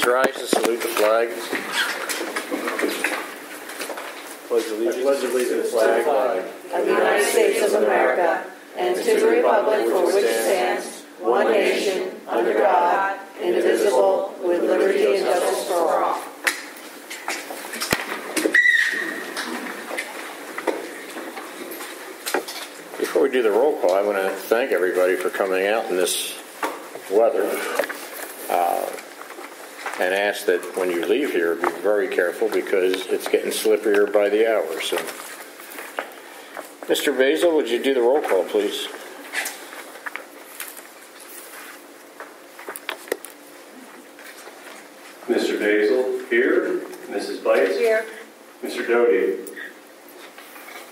please rise to salute the flag. Pledge allegiance to the flag of the United States of America and to the republic for which it stands, one nation, under God, indivisible, with liberty and justice for all. Before we do the roll call, I want to thank everybody for coming out in this weather and ask that when you leave here, be very careful because it's getting slipperier by the hour. So, Mr. Basil, would you do the roll call, please? Mr. Basil, here. Mrs. Bites? Here. Mr. Doty?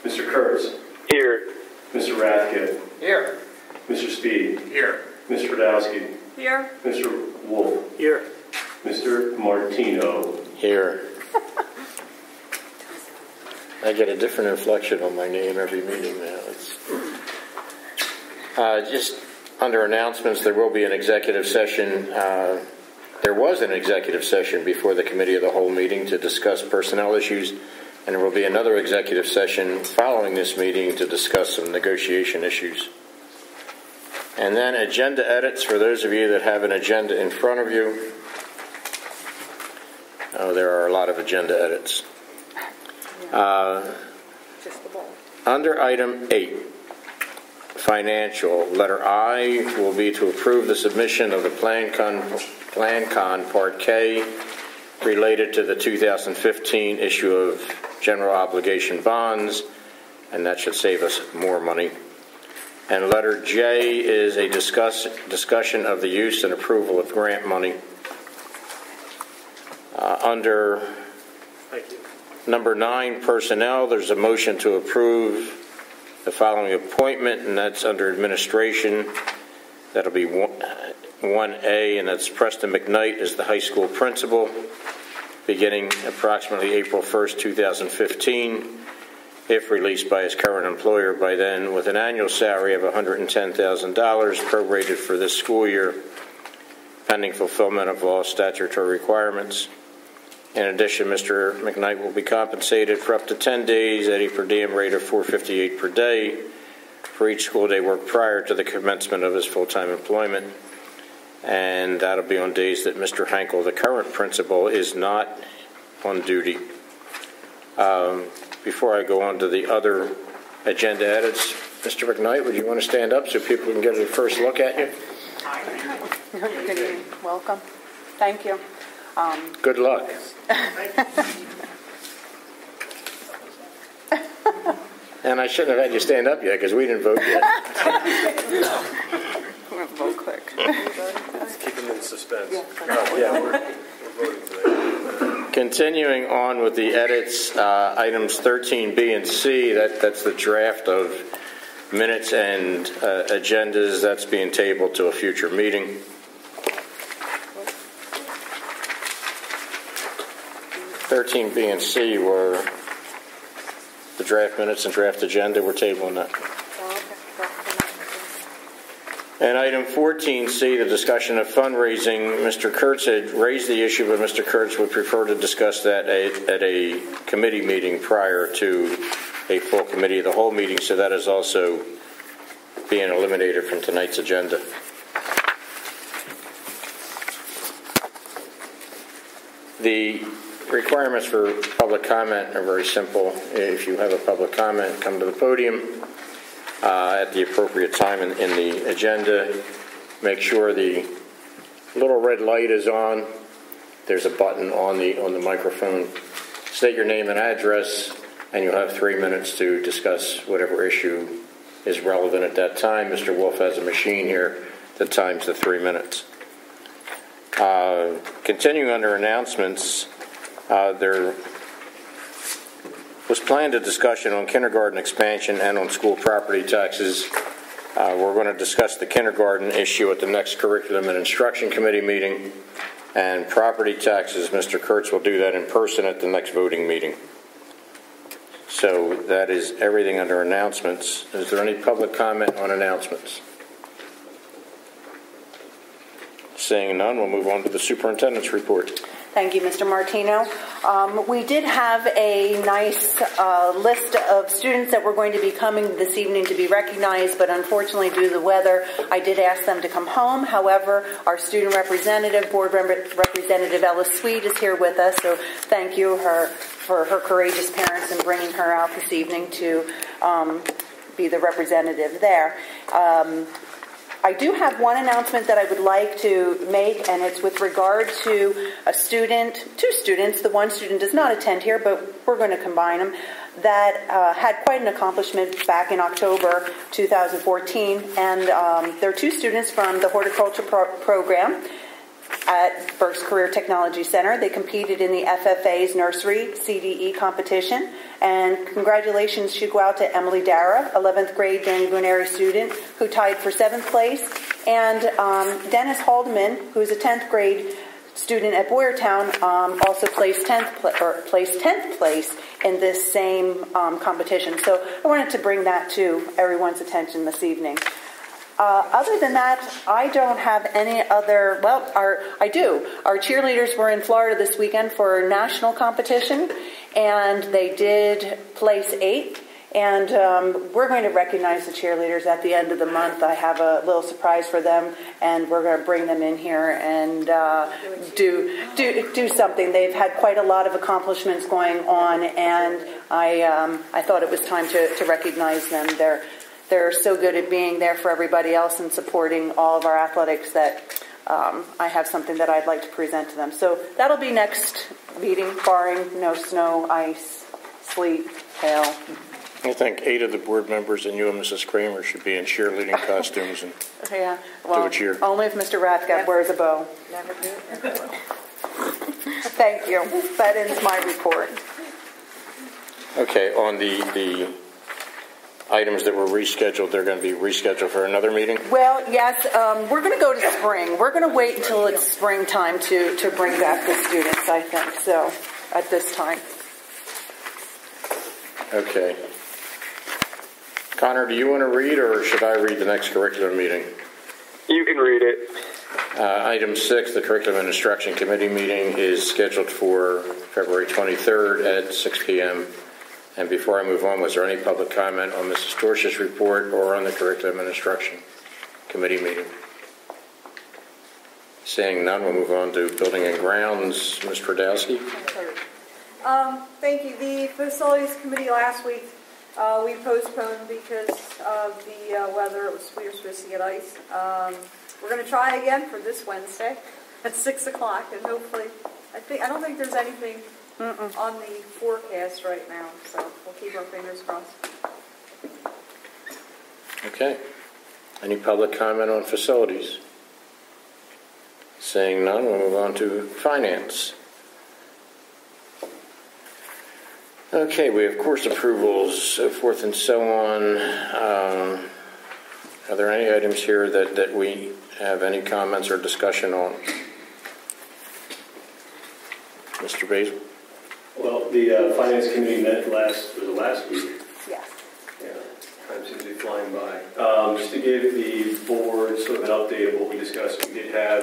Mr. Kurtz? Here. Mr. Rathke? Here. Mr. Speed? Here. Mr. Radowski? Here. Mr. Wolf? Here. Mr. Martino? Here. I get a different inflection on my name every meeting now. Just under announcements, there will be an executive session. There was an executive session before the Committee of the Whole meeting to discuss personnel issues, and there will be another executive session following this meeting to discuss some negotiation issues. And then agenda edits for those of you that have an agenda in front of you. Oh, there are a lot of agenda edits. Under item 8, financial, letter I will be to approve the submission of the PlanCon Part K related to the 2015 issue of general obligation bonds, and that should save us more money. And letter J is a discussion of the use and approval of grant money. Under number 9, personnel, there's a motion to approve the following appointment, and that's under administration. That'll be 1A, and that's Preston McKnight as the high school principal, beginning approximately April 1st, 2015, if released by his current employer by then, with an annual salary of $110,000 prorated for this school year, pending fulfillment of all statutory requirements. In addition, Mr. McKnight will be compensated for up to 10 days at a per diem rate of $4.58 per day for each school day work prior to the commencement of his full-time employment. And that'll be on days that Mr. Hankel, the current principal, is not on duty. Before I go on to the other agenda edits, Mr. McKnight, would you want to stand up so people can get a first look at you? Good evening. Welcome. Thank you. Good luck. And I shouldn't have had you stand up yet because we didn't vote yet. We're going to vote quick. Let's keep them in suspense. Yeah. We're voting today. Continuing on with the edits, items 13B and C, that's the draft of minutes and agendas. That's being tabled to a future meeting. 13B and C were the draft minutes and draft agenda. We're tabling that. And item 14C, the discussion of fundraising. Mr. Kurtz had raised the issue, but Mr. Kurtz would prefer to discuss that at a committee meeting prior to a full Committee of the Whole meeting, so that is also being eliminated from tonight's agenda. The requirements for public comment are very simple. If you have a public comment, come to the podium at the appropriate time in the agenda. Make sure the little red light is on. There's a button on the microphone. State your name and address, and you'll have 3 minutes to discuss whatever issue is relevant at that time. Mr. Wolf has a machine here that times the 3 minutes. Continuing under announcements, there was planned a discussion on kindergarten expansion and on school property taxes. We're going to discuss the kindergarten issue at the next Curriculum and Instruction Committee meeting, and property taxes, Mr. Kurtz will do that in person at the next voting meeting. So that is everything under announcements. Is there any public comment on announcements? Seeing none, we'll move on to the superintendent's report. Thank you, Mr. Martino. We did have a nice list of students that were going to be coming this evening to be recognized, but unfortunately, due to the weather, I did ask them to come home. However, our student representative, Board Representative Ellis Sweet, is here with us, so thank you for her courageous parents in bringing her out this evening to be the representative there. I do have one announcement that I would like to make, and it's with regard to two students. The one student does not attend here, but we're going to combine them, that had quite an accomplishment back in October 2014. And they're two students from the horticulture program at Berks Career Technology Center. They competed in the FFA's nursery CDE competition. And congratulations should go out to Emily Dara, 11th grade Danny Booneri student, who tied for 7th place. And Dennis Haldeman, who is a 10th grade student at Boyertown, also placed 10th place in this same competition. So I wanted to bring that to everyone's attention this evening. Other than that, I don't have any other, I do. Our cheerleaders were in Florida this weekend for a national competition, and they did place 8th. And we're going to recognize the cheerleaders at the end of the month. I have a little surprise for them, and we're going to bring them in here and do something. They've had quite a lot of accomplishments going on, and I thought it was time to recognize them. They're so good at being there for everybody else and supporting all of our athletics that I have something that I'd like to present to them. So that'll be next meeting, barring no snow, ice, sleet, hail. I think 8 of the board members and you and Mrs. Kramer should be in cheerleading costumes and do a cheer. Only if Mr. Rathgeb wears a bow. Never do. Thank you. That ends my report. Okay, on the items that were rescheduled, they're going to be rescheduled for another meeting? Well, yes, we're going to go to spring. We're going to wait until it's springtime to bring back the students, I think, so, at this time. Okay. Connor, do you want to read, or should I read the next curriculum meeting? You can read it. Item 6, the Curriculum and Instruction Committee meeting is scheduled for February 23rd at 6 p.m. And before I move on, was there any public comment on Mrs. Torsh's report or on the Curriculum and Instruction Committee meeting? Seeing none, we'll move on to Building and Grounds. Ms. Twardowski. Thank you. The Facilities Committee last week, we postponed because of the weather. We were supposed to get ice. We're going to try again for this Wednesday at 6 o'clock, and hopefully, I don't think there's anything on the forecast right now, so we'll keep our fingers crossed. Okay. Any public comment on facilities? Seeing none, we'll move on to finance. Okay, we have course approvals, so forth and so on. Are there any items here that we have any comments or discussion on? Mr. Basil? Well, the Finance Committee met last week. Yes. Yeah, time seems to be flying by. Just to give the board sort of an update of what we discussed, we did have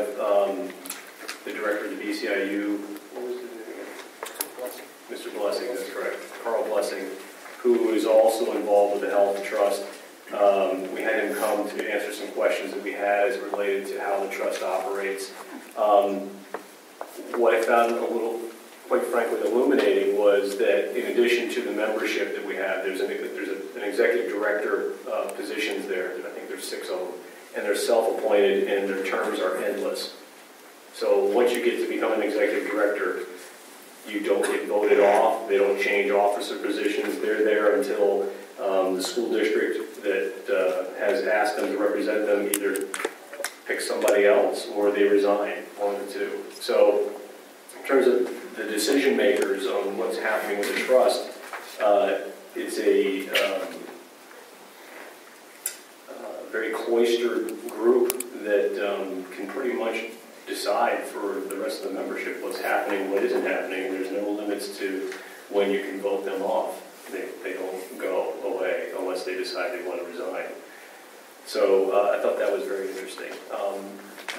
the director of the BCIU, what was his name again? Mr. Blessing, that's correct, Carl Blessing, who is also involved with the Health Trust. We had him come to answer some questions that we had as related to how the trust operates. What I found a little, quite frankly, illuminating was that in addition to the membership that we have, there's an executive director positions there. I think there's 6 of them, and they're self-appointed, and their terms are endless. So once you get to become an executive director, you don't get voted off. They don't change officer positions. They're there until the school district that has asked them to represent them either pick somebody else or they resign, one of the two. So in terms of the decision makers on what's happening with the trust, it's a very cloistered group that can pretty much decide for the rest of the membership what's happening, what isn't happening. There's no limits to when you can vote them off. They don't go away unless they decide they want to resign. So I thought that was very interesting.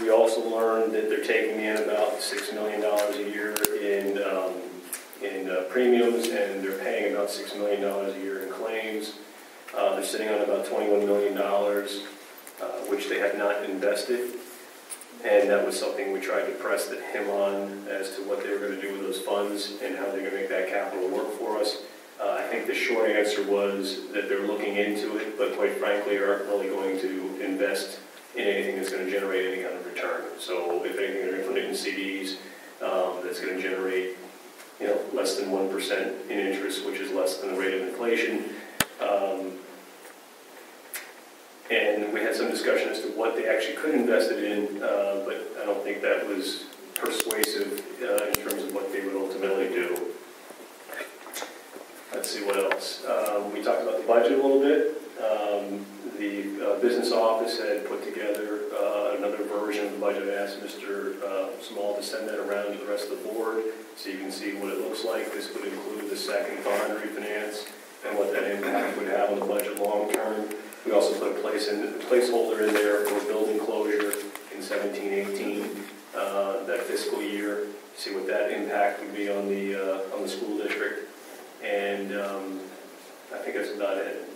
We also learned that they're taking in about $6 million a year in premiums, and they're paying about $6 million a year in claims. They're sitting on about $21 million, which they have not invested. And that was something we tried to press him on as to what they were going to do with those funds and how they're going to make that capital work for us. I think the short answer was that they're looking into it, but quite frankly aren't really going to invest in anything that's going to generate any kind of return. So if anything, they're going to put it in CDs that's going to generate, less than 1% in interest, which is less than the rate of inflation. And we had some discussion as to what they actually could invest it in, but I don't think that was persuasive in terms of what they would ultimately do. Let's see what else. We talked about the budget a little bit. The business office had put together another version of the budget. I asked Mr. Small to send that around to the rest of the board so you can see what it looks like. This would include the second bond refinance and what that impact would have on the budget long term. We also put a placeholder in there for building closure in 17-18, that fiscal year, to see what that impact would be on the school district. And I think that's about it.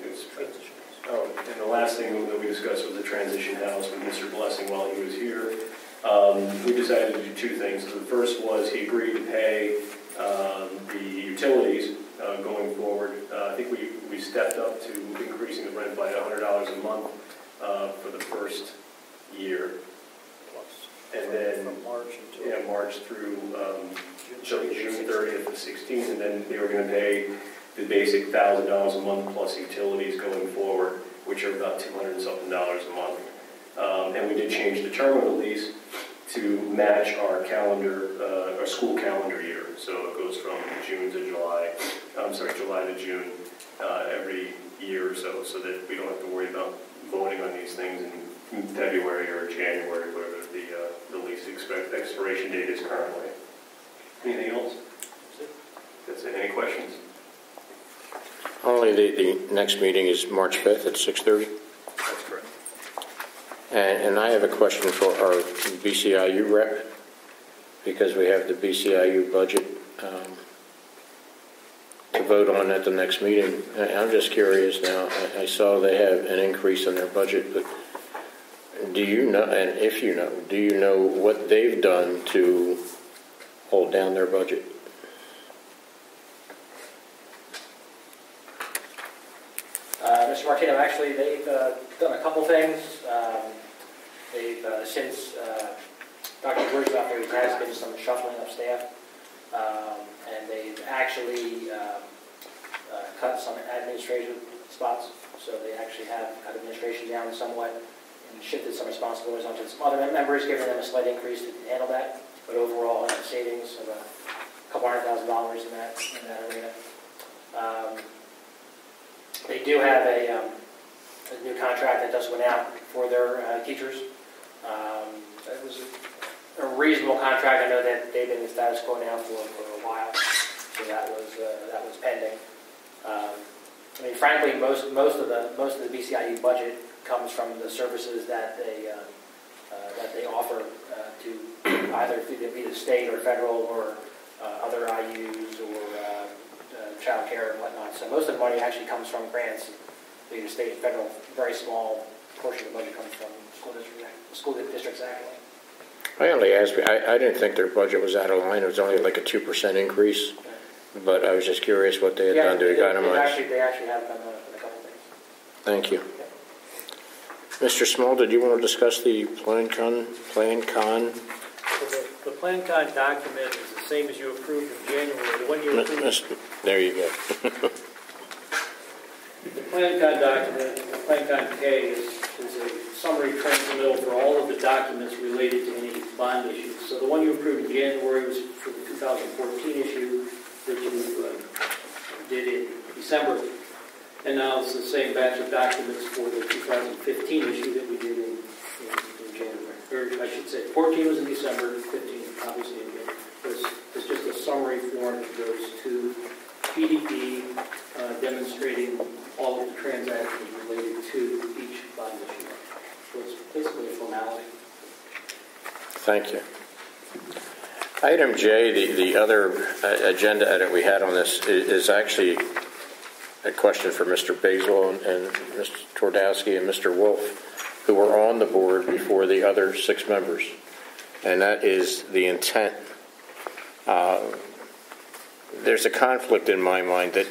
And the last thing that we discussed was the transition house with Mr. Blessing while he was here. We decided to do two things. So the first was he agreed to pay the utilities going forward. I think we stepped up to increasing the rent by $100 a month for the first year. And then from March through June 30th of 16, and then they were going to pay the basic $1,000 a month plus utilities going forward, which are about $200 and something a month. And we did change the term of the lease to match our our school calendar year. So it goes from July to June every year or so that we don't have to worry about voting on these things in February or January, whatever the lease expiration date is currently. Anything else? That's it. Any questions? Only the next meeting is March 5th at 6:30. That's correct. And I have a question for our BCIU rep, because we have the BCIU budget to vote on at the next meeting. I'm just curious now. I saw they have an increase in their budget, but do you know, and if you know, do you know what they've done to hold down their budget? Mr. Martino, actually, they've done a couple things. They've, since Dr. George was out there, there has been some shuffling of staff, and they've actually cut some administrative spots. So they actually have cut administration down somewhat and shifted some responsibilities onto some other members, giving them a slight increase to handle that. But overall, a savings of a couple $100,000 in that arena. They do have a new contract that just went out for their teachers. It was a reasonable contract. I know that they've been in status quo now for a while, so that was pending. I mean, frankly, most of the BCIU budget comes from the services that they offer to either be the state or federal or other IUs or child care and whatnot. So most of the money actually comes from grants, the state and federal. Very small portion of the budget comes from school districts actually. I only asked. I didn't think their budget was out of line. It was only like a 2% increase, but I was just curious what they had done to economize. They actually have done a couple things. Thank you. Mr. Small, did you want to discuss the PlanCon? The PlanCon document is the same as you approved in January. The one you approved. There you go. The PlanCon document, the PlanCon K, is a summary transmittal for all of the documents related to any bond issues. So the one you approved in January was for the 2014 issue that you did in December. And now it's the same batch of documents for the 2015 issue that we did in January. Or I should say 14 was in December, 15 obviously in January. It's just a summary form that goes to PDP demonstrating all of the transactions related to each bond issue. So it's basically a formality. Thank you. Item J, the other agenda edit we had on this is actually a question for Mr. Basil and Mr. Twardowski and Mr. Wolf, who were on the board before the other 6 members. And that is the intent. There's a conflict in my mind that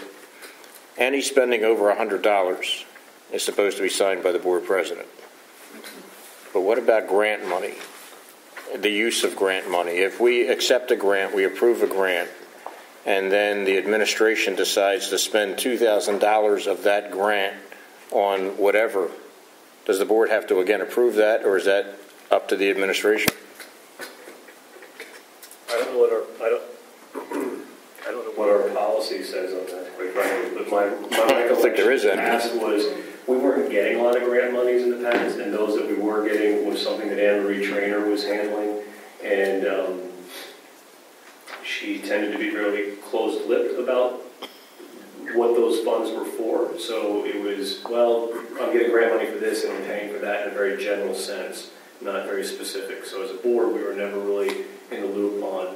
any spending over $100 is supposed to be signed by the board president. But what about grant money? The use of grant money. If we accept a grant, we approve a grant, and then the administration decides to spend $2,000 of that grant on whatever, does the board have to again approve that, or is that up to the administration? I don't know what our policy says on that, quite frankly, but my I don't think there is any. past was we weren't getting a lot of grant monies in the past, and those that we were getting was something that Anne Marie Trainer was handling, and she tended to be really closed-lipped about what those funds were for. So it was, well, I'm getting grant money for this and I'm paying for that in a very general sense, not very specific. So as a board, we were never really in the loop on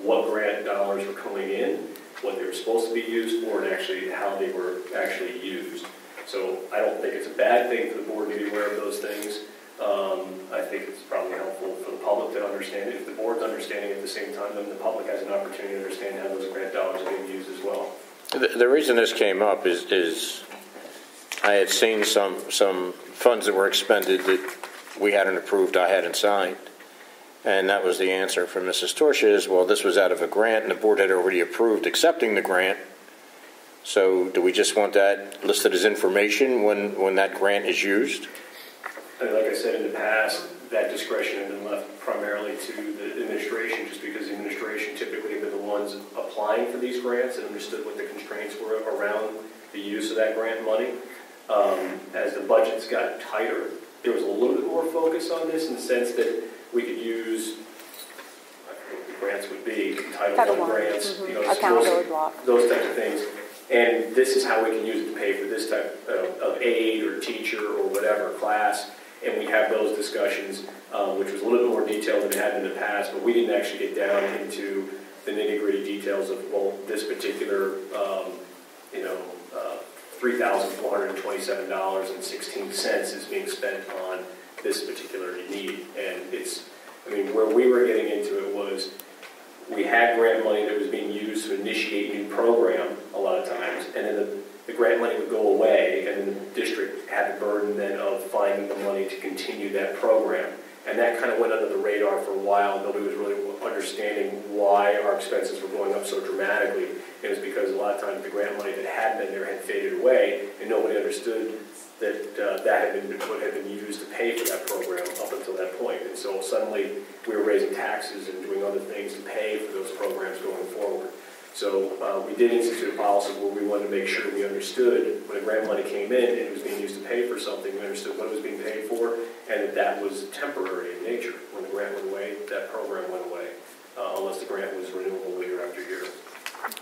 what grant dollars were coming in, what they were supposed to be used for, and actually how they were actually used. So I don't think it's a bad thing for the board to be aware of those things. I think it's probably helpful for the public to understand it. If the board's understanding it at the same time, then the public has an opportunity to understand how those grant dollars are being used as well. The reason this came up is I had seen some funds that were expended that we hadn't approved, I hadn't signed. And that was the answer from Mrs. Torsia is, well, this was out of a grant, and the board had already approved accepting the grant. So do we just want that listed as information when that grant is used? And like I said in the past, that discretion had been left primarily to the administration, just because the administration typically have been the ones applying for these grants and understood what the constraints were around the use of that grant money. As the budgets got tighter, there was a little bit more focus on this in the sense that we could use, I don't know what the grants would be, Title I grants, Mm-hmm. those types of things. And this is how we can use it to pay for this type of aid or teacher or whatever class. And we have those discussions, which was a little bit more detailed than we had in the past, but we didn't actually get down into the nitty-gritty details of, well, this particular, $3,427.16 is being spent on this particular need. And where we were getting into it was we had grant money that was being used to initiate a new program a lot of times, and then the grant money would go away, and then the district had the burden then of finding the money to continue that program. And that kind of went under the radar for a while. Nobody was really understanding why our expenses were going up so dramatically. It was because a lot of times the grant money that had been there had faded away, and nobody understood that that had been what had been used to pay for that program up until that point. And so suddenly we were raising taxes and doing other things to pay for those programs going forward. So we did institute a policy where we wanted to make sure we understood when the grant money came in and it was being used to pay for something, we understood what it was being paid for, and that was temporary in nature. When the grant went away, that program went away, unless the grant was renewable year after year.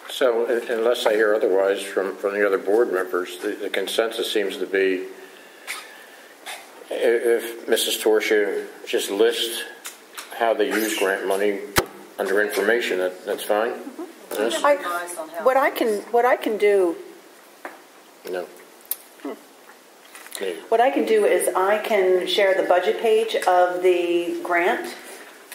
So unless I hear otherwise from the other board members, the consensus seems to be if Mrs. Torsia just lists how they use grant money under information, that's fine? Yes? What I can do. No. What I can do is I can share the budget page of the grant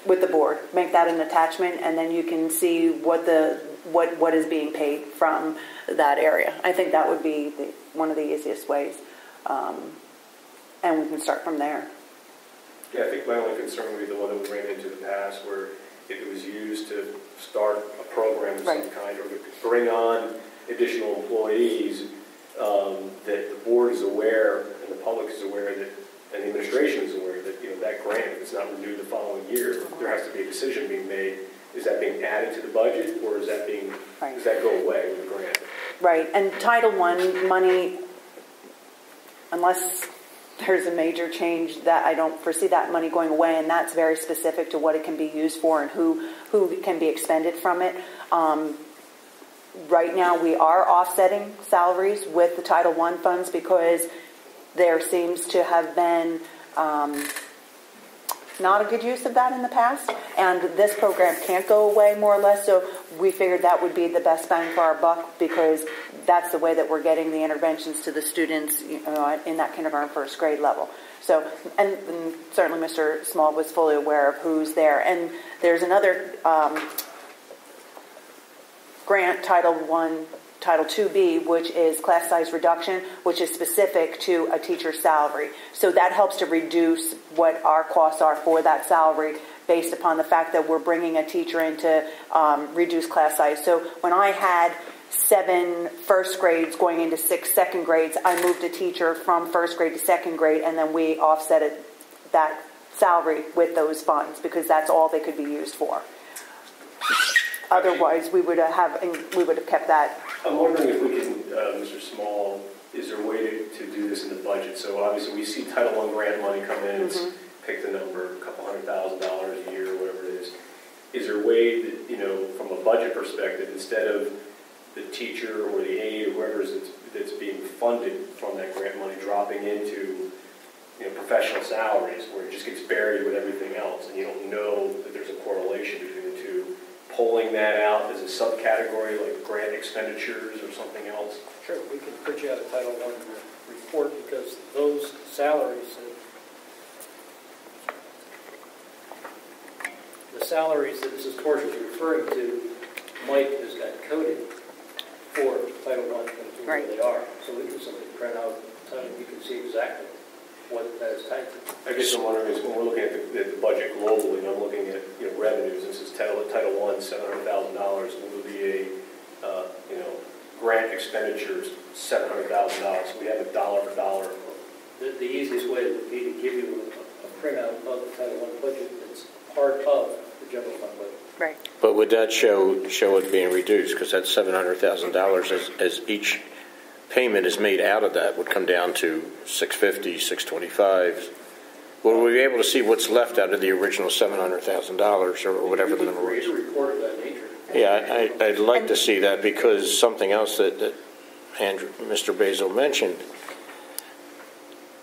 with the board, make that an attachment, and then you can see what is being paid from that area. I think that would be one of the easiest ways, and we can start from there. Yeah, I think my only concern would be the one that we ran into in the past, where if it was used to start a program of some kind, or to bring on additional employees, that the board is aware and the public is aware that, and the administration is aware that that grant, if it's not renewed the following year, there has to be a decision being made. Is that being added to the budget, or is that does that go away with the grant? Right, and Title I money, unless there's a major change, that I don't foresee that money going away, and that's very specific to what it can be used for and who can be expended from it. Right now we are offsetting salaries with the Title I funds because there seems to have been not a good use of that in the past, and this program can't go away more or less, so we figured that would be the best bang for our buck because that's the way that we're getting the interventions to the students in that kindergarten first grade level. So, and certainly Mr. Small was fully aware of who's there. And there's another grant, Title 2B, which is class size reduction, which is specific to a teacher's salary. So that helps to reduce what our costs are for that salary based upon the fact that we're bringing a teacher in to reduce class size. So when I had 7 first grades going into 6 second grades, I moved a teacher from first grade to second grade, and then we offset that salary with those funds because that's all they could be used for. Otherwise, we would have kept that. I'm wondering if we can, Mr. Small, is there a way to do this in the budget? So obviously we see Title I grant money come in, it's pick the number, a couple $100,000 a year, whatever it is. Is there a way that, from a budget perspective, instead of the teacher or the aide or whoever that's being funded from that grant money dropping into professional salaries where it just gets buried with everything else and you don't know that there's a correlation between the two, pulling that out as a subcategory like grant expenditures or something else? Sure, we can put you out a Title I report because those salaries, the salaries that Mrs. Torch is referring to, Mike has got coded for Title I and where they are. So we can simply print out, you can see exactly what that is tied to. I guess I'm wondering is when we're looking at the budget globally, and I'm looking at revenues. This is Title I, $700,000. Will be a grant expenditures $700,000. So we have a dollar for dollar. The easiest way would be to give you a printout of the Title I budget that's part of the general fund budget. Right. But would that show it being reduced? Because that's $700,000 as each payment is made out of that would come down to $650, $625. Will we be able to see what's left out of the original $700,000 or whatever the number was? You can report of that nature. Yeah, I'd like to see that because something else that Mr. Basil mentioned,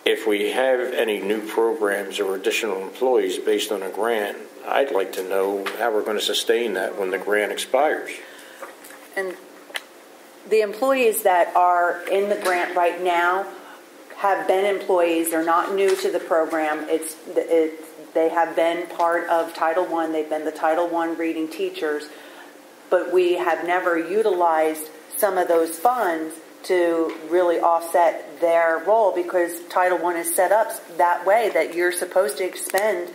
if we have any new programs or additional employees based on a grant, I'd like to know how we're going to sustain that when the grant expires. And the employees that are in the grant right now have been employees. They're not new to the program. They have been part of Title I. They've been the Title I reading teachers. But we have never utilized some of those funds to really offset their role because Title I is set up that way that you're supposed to expend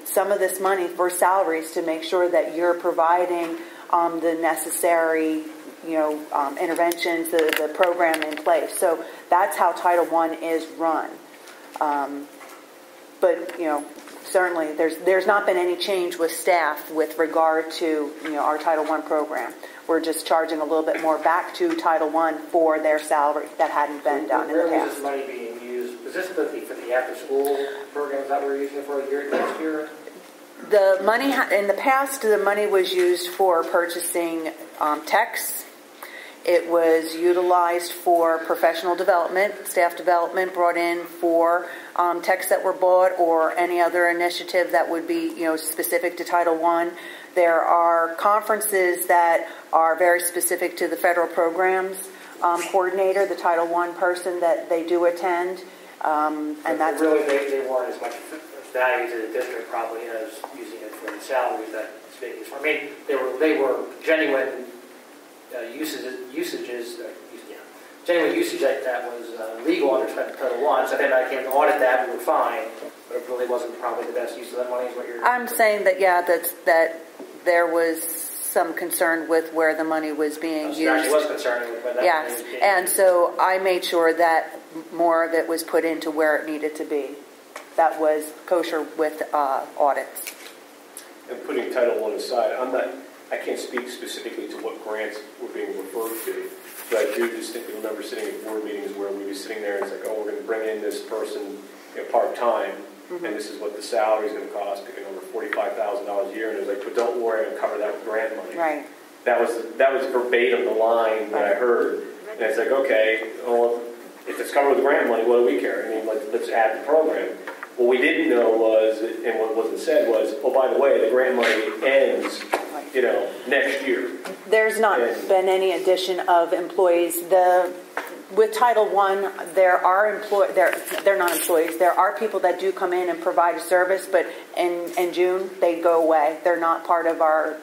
some of this money for salaries to make sure that you're providing the necessary interventions, the program in place. So that's how Title I is run. But certainly there's not been any change with staff with regard to our Title I program. We're just charging a little bit more back to Title I for their salary that hadn't been done in the past. Where is this money being used? Is this for the after-school programs that we're using for next year? The money in the past, the money was used for purchasing texts. It was utilized for professional development, staff development brought in for texts that were bought or any other initiative that would be specific to Title I. There are conferences that are very specific to the federal programs coordinator, the Title I person that they do attend, and that's really they weren't as much value to the district probably as using it for the salaries that it's being used for. I mean, they were genuine genuine usage that was legal under Title I. So then I came to audit that, we were fine, but it really wasn't probably the best use of that money. Is what you're? I'm saying that that there was some concern with where the money was being used. Actually was concerning with where that yes, money was being and used. so I made sure that more of it was put into where it needed to be. That was kosher with audits. And putting Title I aside, I can't speak specifically to what grants were being referred to, but I do distinctly remember sitting at board meetings where we were sitting there and it's like, oh, we're going to bring in this person part-time, and this is what the salary is going to cost, picking over $45,000 a year, and it was like, but don't worry, I'm going to cover that with grant money. Right. That was verbatim the line that I heard, and it's like, okay, well, if it's covered with grant money, what do we care? I mean, let's add the program. What we didn't know was, and what wasn't said was, oh, by the way, the grant money ends, next year. There's not been any addition of employees. With Title I, there are they're not employees. There are people that do come in and provide a service, but in June they go away. They're not part of our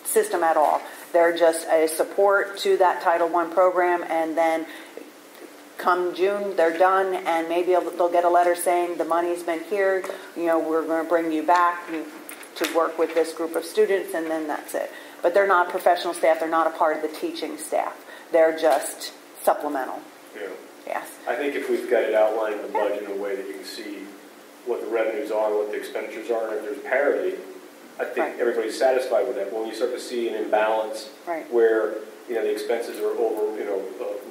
system at all. They're just a support to that Title I program, and then come June they're done, and maybe they'll get a letter saying the money's been here. We're going to bring you back to work with this group of students, and then that's it. But they're not professional staff. They're not a part of the teaching staff. They're just supplemental. Yeah. Yes. I think if we've got it outlined in the budget in a way that you can see what the revenues are, what the expenditures are, and if there's parity, I think everybody's satisfied with that. When you start to see an imbalance where the expenses are over,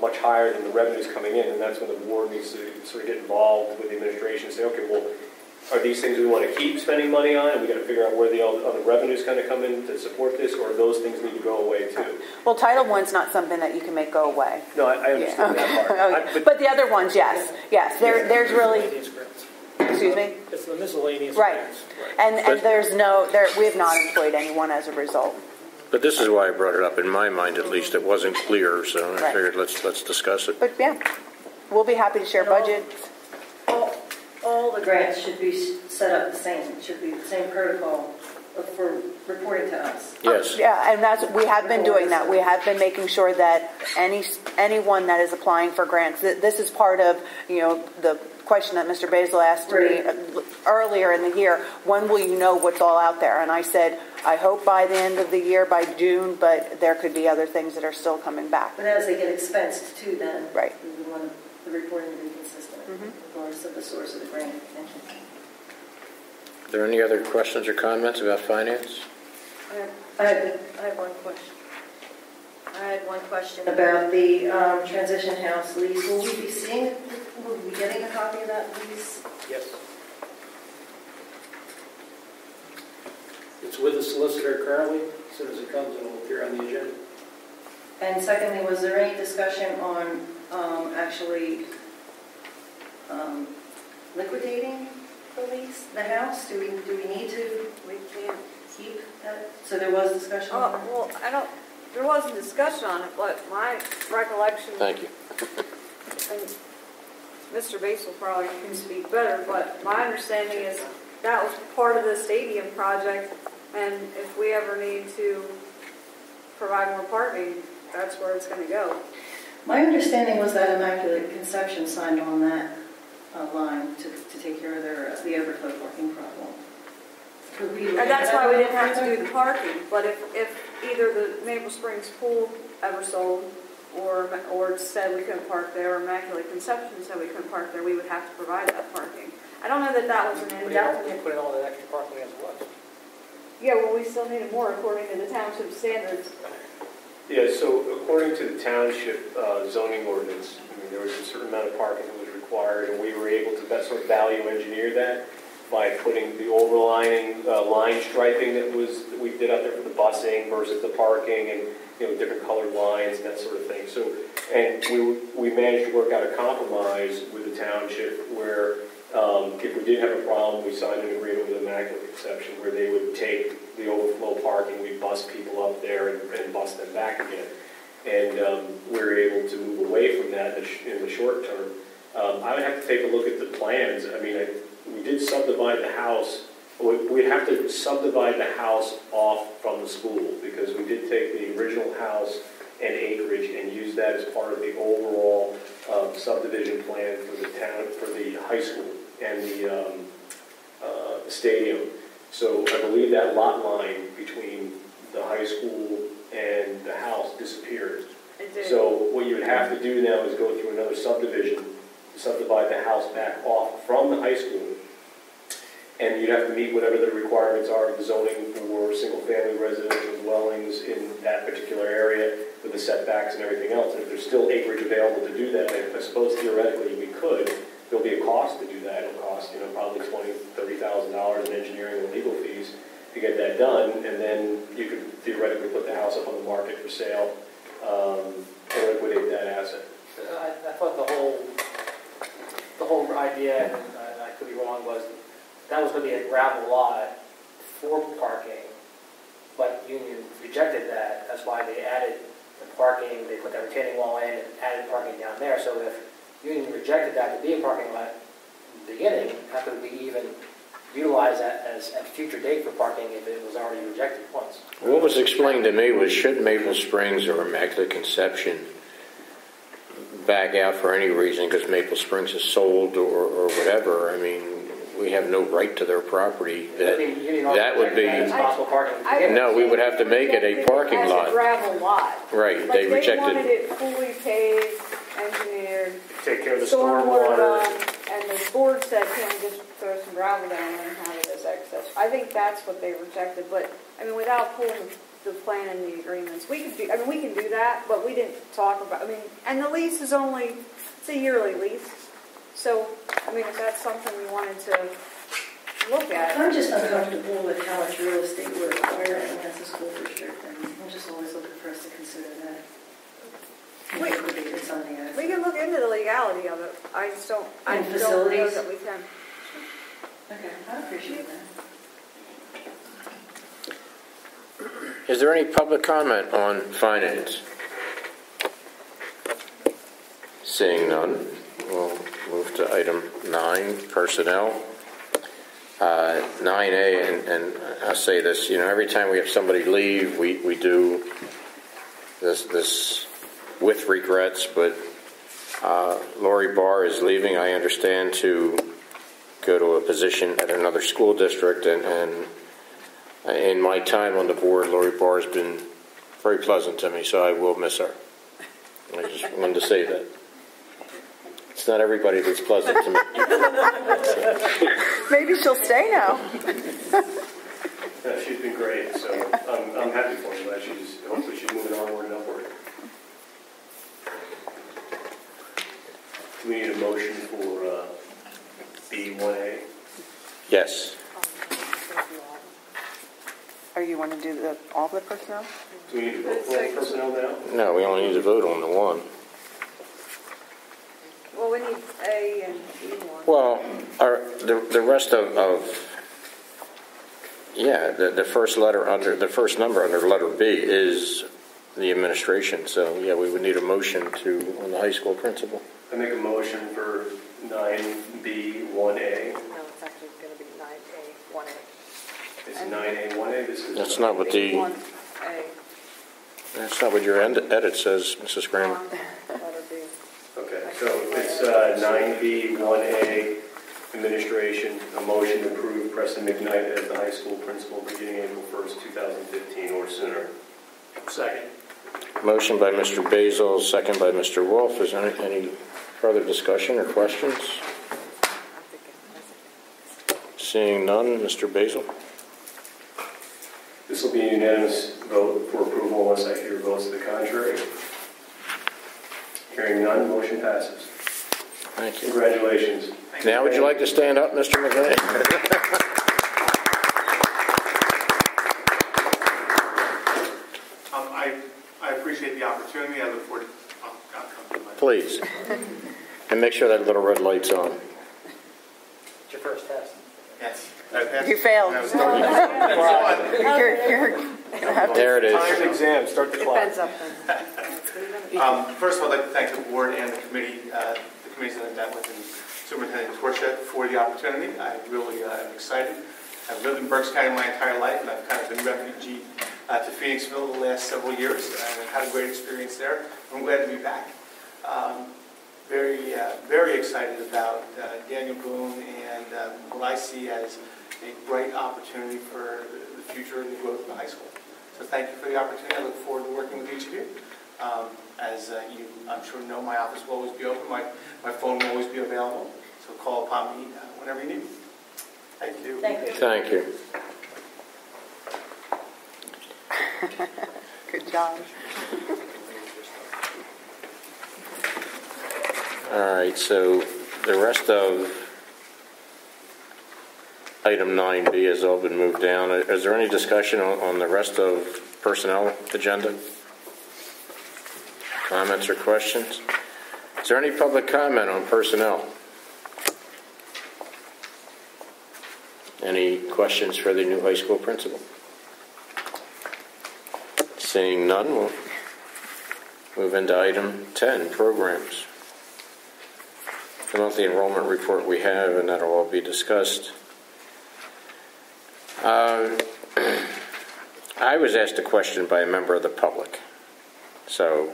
much higher than the revenues coming in, and that's when the board needs to sort of get involved with the administration and say, okay, well, are these things we want to keep spending money on, and we got to figure out where the other revenues kind of come in to support this, or those things need to go away too? Well, Title I's not something that you can make go away. No, I understand that part. But the other ones, yes. There's really. Excuse me. It's the miscellaneous grants. And there's we have not employed anyone as a result. But this is why I brought it up. In my mind, at least, it wasn't clear, so I figured let's discuss it. But yeah, we'll be happy to share budgets. All the grants should be set up the same. It should be the same protocol for reporting to us. Yes. Yeah, and we have been doing that. We have been making sure that anyone that is applying for grants, this is part of the question that Mr. Basil asked me earlier in the year. When will you know what's all out there? And I said, I hope by the end of the year, by June, but there could be other things that are still coming back. But as they get expensed too, then we want the reporting to be consistent, regardless of the source of the grant. Thank you. Are there any other questions or comments about finance? I have one question. I had one question about the transition house lease. Will we be getting a copy of that lease? Yes. It's with the solicitor currently. As soon as it comes, it will appear on the agenda. And secondly, was there any discussion on actually liquidating the lease, the house? Do we need to? We can't keep that. So there was discussion. Well, there wasn't discussion on it, but my recollection. Thank you. And Mr. Basil probably can speak better, but my understanding is that was part of the stadium project, and if we ever need to provide more parking, that's where it's going to go. My understanding was that Immaculate Conception signed on that line to take care of the overflow parking problem. And that's why we didn't have to do the parking. But if either the Maple Springs pool ever sold, or said we couldn't park there, or Immaculate Conception said we couldn't park there, we would have to provide that parking. I don't know that was an indefinite. Put in all that extra parking as it was. Yeah, well, we still needed more according to the township standards. Yeah, so according to the township zoning ordinance, there was a certain amount of parking that was required, and we were able to sort of value engineer that by putting the overlining line striping that we did out there for the busing versus the parking, and different colored lines and that sort of thing. So, and we managed to work out a compromise with the township where if we did have a problem, we signed an agreement with Immaculate Conception where they would take the overflow parking, we'd bus people up there and bus them back again. And we were able to move away from that in the short term. I would have to take a look at the plans. I mean, we did subdivide the house. We'd have to subdivide the house off from the school because we did take the original house and acreage and use that as part of the overall subdivision plan for the town, for the high school and the stadium. So I believe that lot line between the high school and the house disappeared. So what you would have to do now is go through another subdivision to subdivide the house back off from the high school. And you'd have to meet whatever the requirements are of the zoning for single-family residential dwellings in that particular area with the setbacks and everything else. And if there's still acreage available to do that, I suppose theoretically we could. There'll be a cost to do that. It'll cost, probably $20,000, $30,000 in engineering and legal fees to get that done. And then you could theoretically put the house up on the market for sale and liquidate that asset. I thought the whole idea, and I could be wrong, was that was going to be a gravel lot for parking, but Union rejected that. That's why they added the parking, they put that retaining wall in and added parking down there. So if Union rejected that to be a parking lot in the beginning, how could we even utilize that as a future date for parking if it was already rejected once? What was explained to me was, should Maple Springs or Immaculate Conception back out for any reason because Maple Springs is sold or whatever, I mean, we have no right to their property. That would be... No, we would have to make it a parking lot. As a gravel lot. Right, Like they rejected. They wanted it fully paved, engineered, Take care of the stormwater stormwater. run, and the board said, can we just throw some gravel down there and have it as excess? I think that's what they rejected, but, I mean, without pulling the plan and the agreements, we could do, I mean, we can do that, but we didn't talk about, I mean, and the lease is only, it's a yearly lease, so, I mean, if that's something we wanted to look at. I'm just uncomfortable with how much real estate we're acquiring as a school district, and I'm just always looking for us to consider that. We can look into the legality of it. I just don't, I don't know facilities? that we can. Okay, I appreciate that. Is there any public comment on finance? Seeing none, we'll move to item 9, personnel. 9A, and I'll say this, every time we have somebody leave, we do this with regrets, but Lori Barr is leaving, I understand, to go to a position at another school district, and in my time on the board, Lori Barr has been very pleasant to me, so I will miss her. I just wanted to say that. It's not everybody that's pleasant to me. Maybe she'll stay now. Yeah, she's been great, so I'm happy for her. Glad hopefully she's moving onward and upward. Do we need a motion for B1A? Yes. Or you want to do all the personnel? Do we need to vote for all personnel now? No, we only need to vote on the one. Well, we need A and B1. Well, the rest of the first letter the first number under letter B is the administration. So yeah, we would need a motion on the high school principal. I make a motion for 9B1A. No, it's actually going to be 9A, 1A. It's 9A, 1A. That's not what the. 1A. That's not what your edit says, Mrs. Graham. Letter B. Okay, so it's 9B, 1A, administration, a motion to approve Preston McKnight as the high school principal beginning April 1st, 2015 or sooner. Second. Motion by Mr. Basil, second by Mr. Wolf. Is there any further discussion or questions? Seeing none, Mr. Basil. This will be a unanimous vote for approval unless I hear votes to the contrary. Hearing none, motion passes. Thank you. Congratulations. Now would you like to stand up, Mr. McGlade? I appreciate the opportunity. I look forward to come to my... Please. And make sure that little red light's on. It's your first test. Yes. You failed. You're gonna have to. There it is. Timed exam, start the clock. Depends up then. First of all, I'd like to thank the board and the committee, the committees that I met with, and Superintendent Torchett for the opportunity. I really am excited. I've lived in Berks County my entire life, and I've kind of been refugee to Phoenixville the last several years, and I've had a great experience there. I'm glad to be back. Very excited about Daniel Boone and what I see as a bright opportunity for the future and the growth of the high school. So thank you for the opportunity. I look forward to working with each of you. As you, I'm sure, know, my office will always be open. My phone will always be available. So call upon me whenever you need me. Thank you. Thank you. Thank you. Good job. All right, so the rest of item 9B has all been moved down. Is there any discussion on the rest of personnel agenda? Comments or questions? Is there any public comment on personnel? Any questions for the new high school principal? Seeing none, we'll move into item 10, programs. The monthly enrollment report we have, and that'll all be discussed. I was asked a question by a member of the public. So,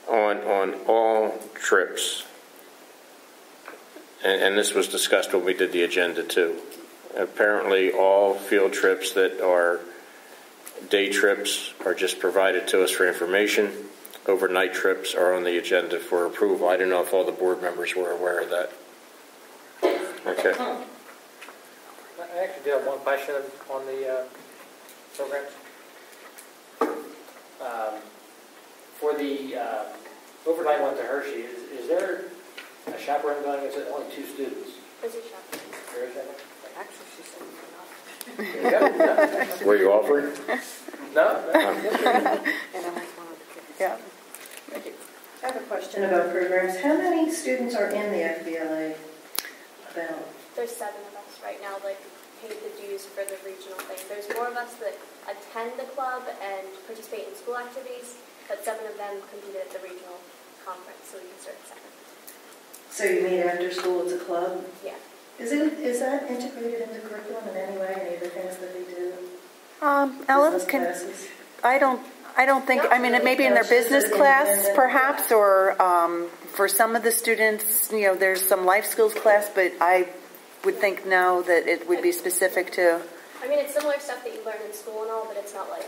on all trips, and this was discussed when we did the agenda too, apparently all field trips that are day trips are just provided to us for information. Overnight trips are on the agenda for approval. I don't know if all the board members were aware of that. Okay. I actually do have one question on the programs. For the overnight one to Hershey, is there a chaperone going? Is it only 2 students? There's a chaperone. There is that? Actually, she said There you go. Were you offering? No? Yeah. I have a question about programs. How many students are in the FBLA? About? There's 7 of us right now that pay the dues for the regional thing. There's more of us that attend the club and participate in school activities, but 7 of them competed at the regional conference, so we can start 7. So you meet after school, it's a club? Yeah. Is that integrated into curriculum in any way, any of the things that they do? Alice, I don't think, I mean, it may be in their business class perhaps, or for some of the students, there's some life skills class, but I would think no, that it would be specific to. I mean, it's similar stuff that you learn in school and all, but it's not like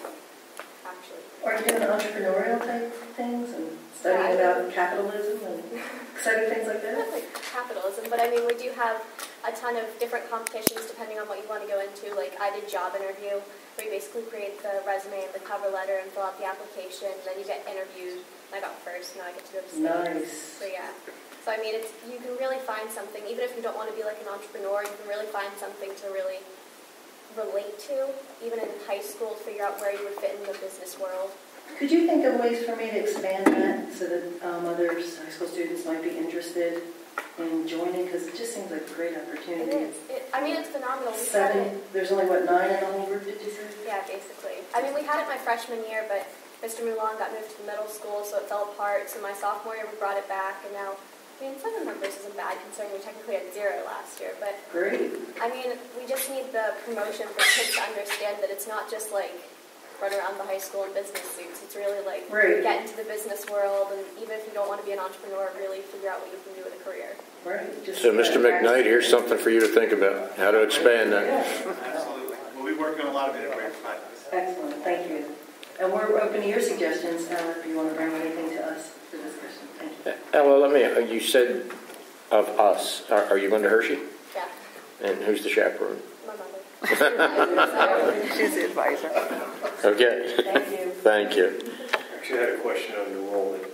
actually. Are you doing entrepreneurial type things and studying about capitalism and exciting things like that? Not like capitalism, but I mean, we do have a ton of different competitions depending on what you want to go into. Like I did job interview, where you basically create the resume and the cover letter and fill out the application, and then you get interviewed. I got first, now I get to go to state. Nice. So yeah. So I mean, you can really find something, even if you don't want to be like an entrepreneur, you can really find something to really relate to, even in high school, to figure out where you would fit in the business world. Could you think of ways for me to expand that so that other high school students might be interested in joining? Because it just seems like a great opportunity. It is. I mean, it's phenomenal. 7, there's only, 9 in the whole group, did you say? Yeah, basically. I mean, we had it my freshman year, but Mr. Mulan got moved to the middle school, so it fell apart. So my sophomore year, we brought it back, and now, I mean, 7 members isn't bad considering we technically had 0 last year. But great. I mean, we just need the promotion for kids to understand that it's not just like run around the high school in business suits. It's really like get into the business world, and even if you don't want to be an entrepreneur, really figure out what you can do with a career. Right. So, Mr. McKnight, here's something for you to think about, how to expand that. Absolutely. We'll be working on a lot of integrated practice. Excellent. Thank you. And we're open to your suggestions, Ella, if you want to bring anything to us for discussion. Thank you. Ella, you said of us. Are you going to Hershey? Yeah. And who's the chaperone? My mother. She's the advisor. Okay. Thank you. Thank you. Actually, I had a question on enrollment.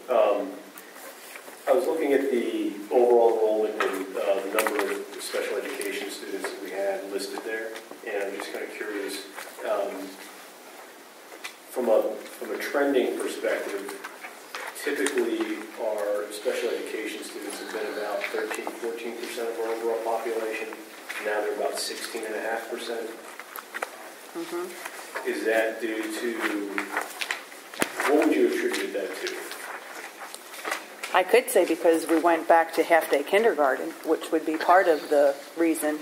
I was looking at the overall enrollment and the number of special education students that we had listed there, and I'm just kind of curious, from a trending perspective, typically our special education students have been about 13-14% of our overall population. Now they're about 16.5%. Mm-hmm. Is that due to, what would you attribute that to? I could say because we went back to half-day kindergarten, which would be part of the reason,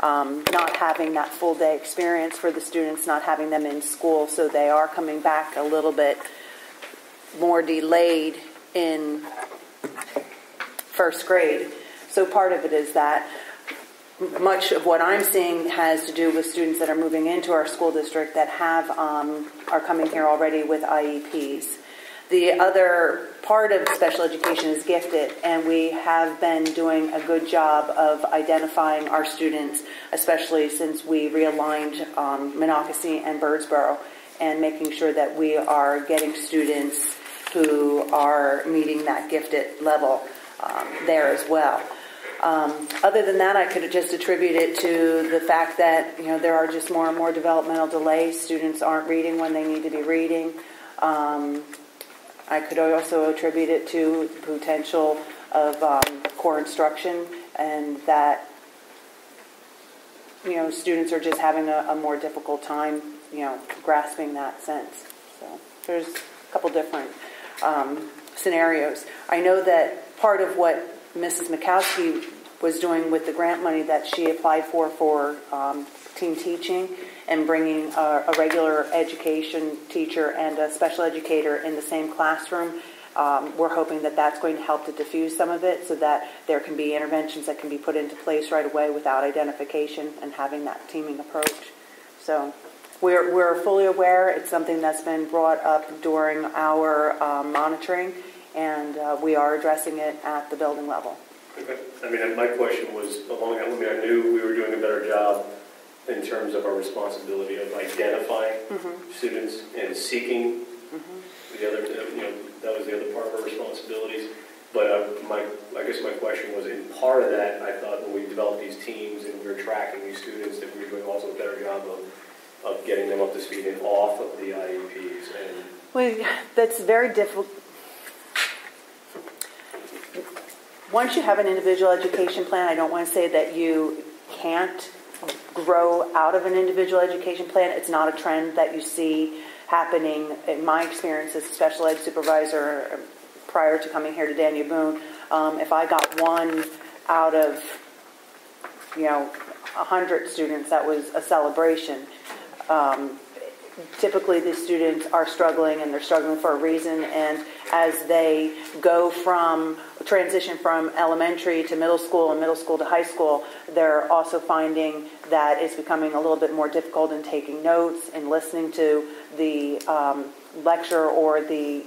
not having that full-day experience for the students, not having them in school, so they are coming back a little bit more delayed in first grade. So part of it is that. Much of what I'm seeing has to do with students that are moving into our school district that are coming here already with IEPs. The other part of special education is gifted, and we have been doing a good job of identifying our students, especially since we realigned Monocacy and Birdsboro, and making sure that we are getting students who are meeting that gifted level there as well. Other than that, I could just attribute it to the fact that there are just more and more developmental delays. Students aren't reading when they need to be reading. I could also attribute it to the potential of core instruction, and that students are just having a more difficult time, grasping that sense. So there's a couple different scenarios. I know that part of what Mrs. Mikowski was doing with the grant money that she applied for team teaching and bringing a regular education teacher and a special educator in the same classroom, we're hoping that that's going to help to diffuse some of it so that there can be interventions that can be put into place right away without identification and having that teaming approach. So we're fully aware. It's something that's been brought up during our monitoring, and we are addressing it at the building level. Okay. I mean, my question was along that line. I knew we were doing a better job in terms of our responsibility of identifying students and seeking the other, that was the other part of our responsibilities. But I guess my question was, in part of that, I thought when we developed these teams and we were tracking these students, that we were doing also a better job of getting them up to speed and off of the IEPs. And that's very difficult. Once you have an individual education plan, I don't want to say that you can't grow out of an individual education plan. It's not a trend that you see happening. In my experience as a special ed supervisor prior to coming here to Daniel Boone, if I got one out of 100 students, that was a celebration. Typically the students are struggling, and they're struggling for a reason, and as they transition from elementary to middle school and middle school to high school, they're also finding that it's becoming a little bit more difficult in taking notes and listening to the lecture or the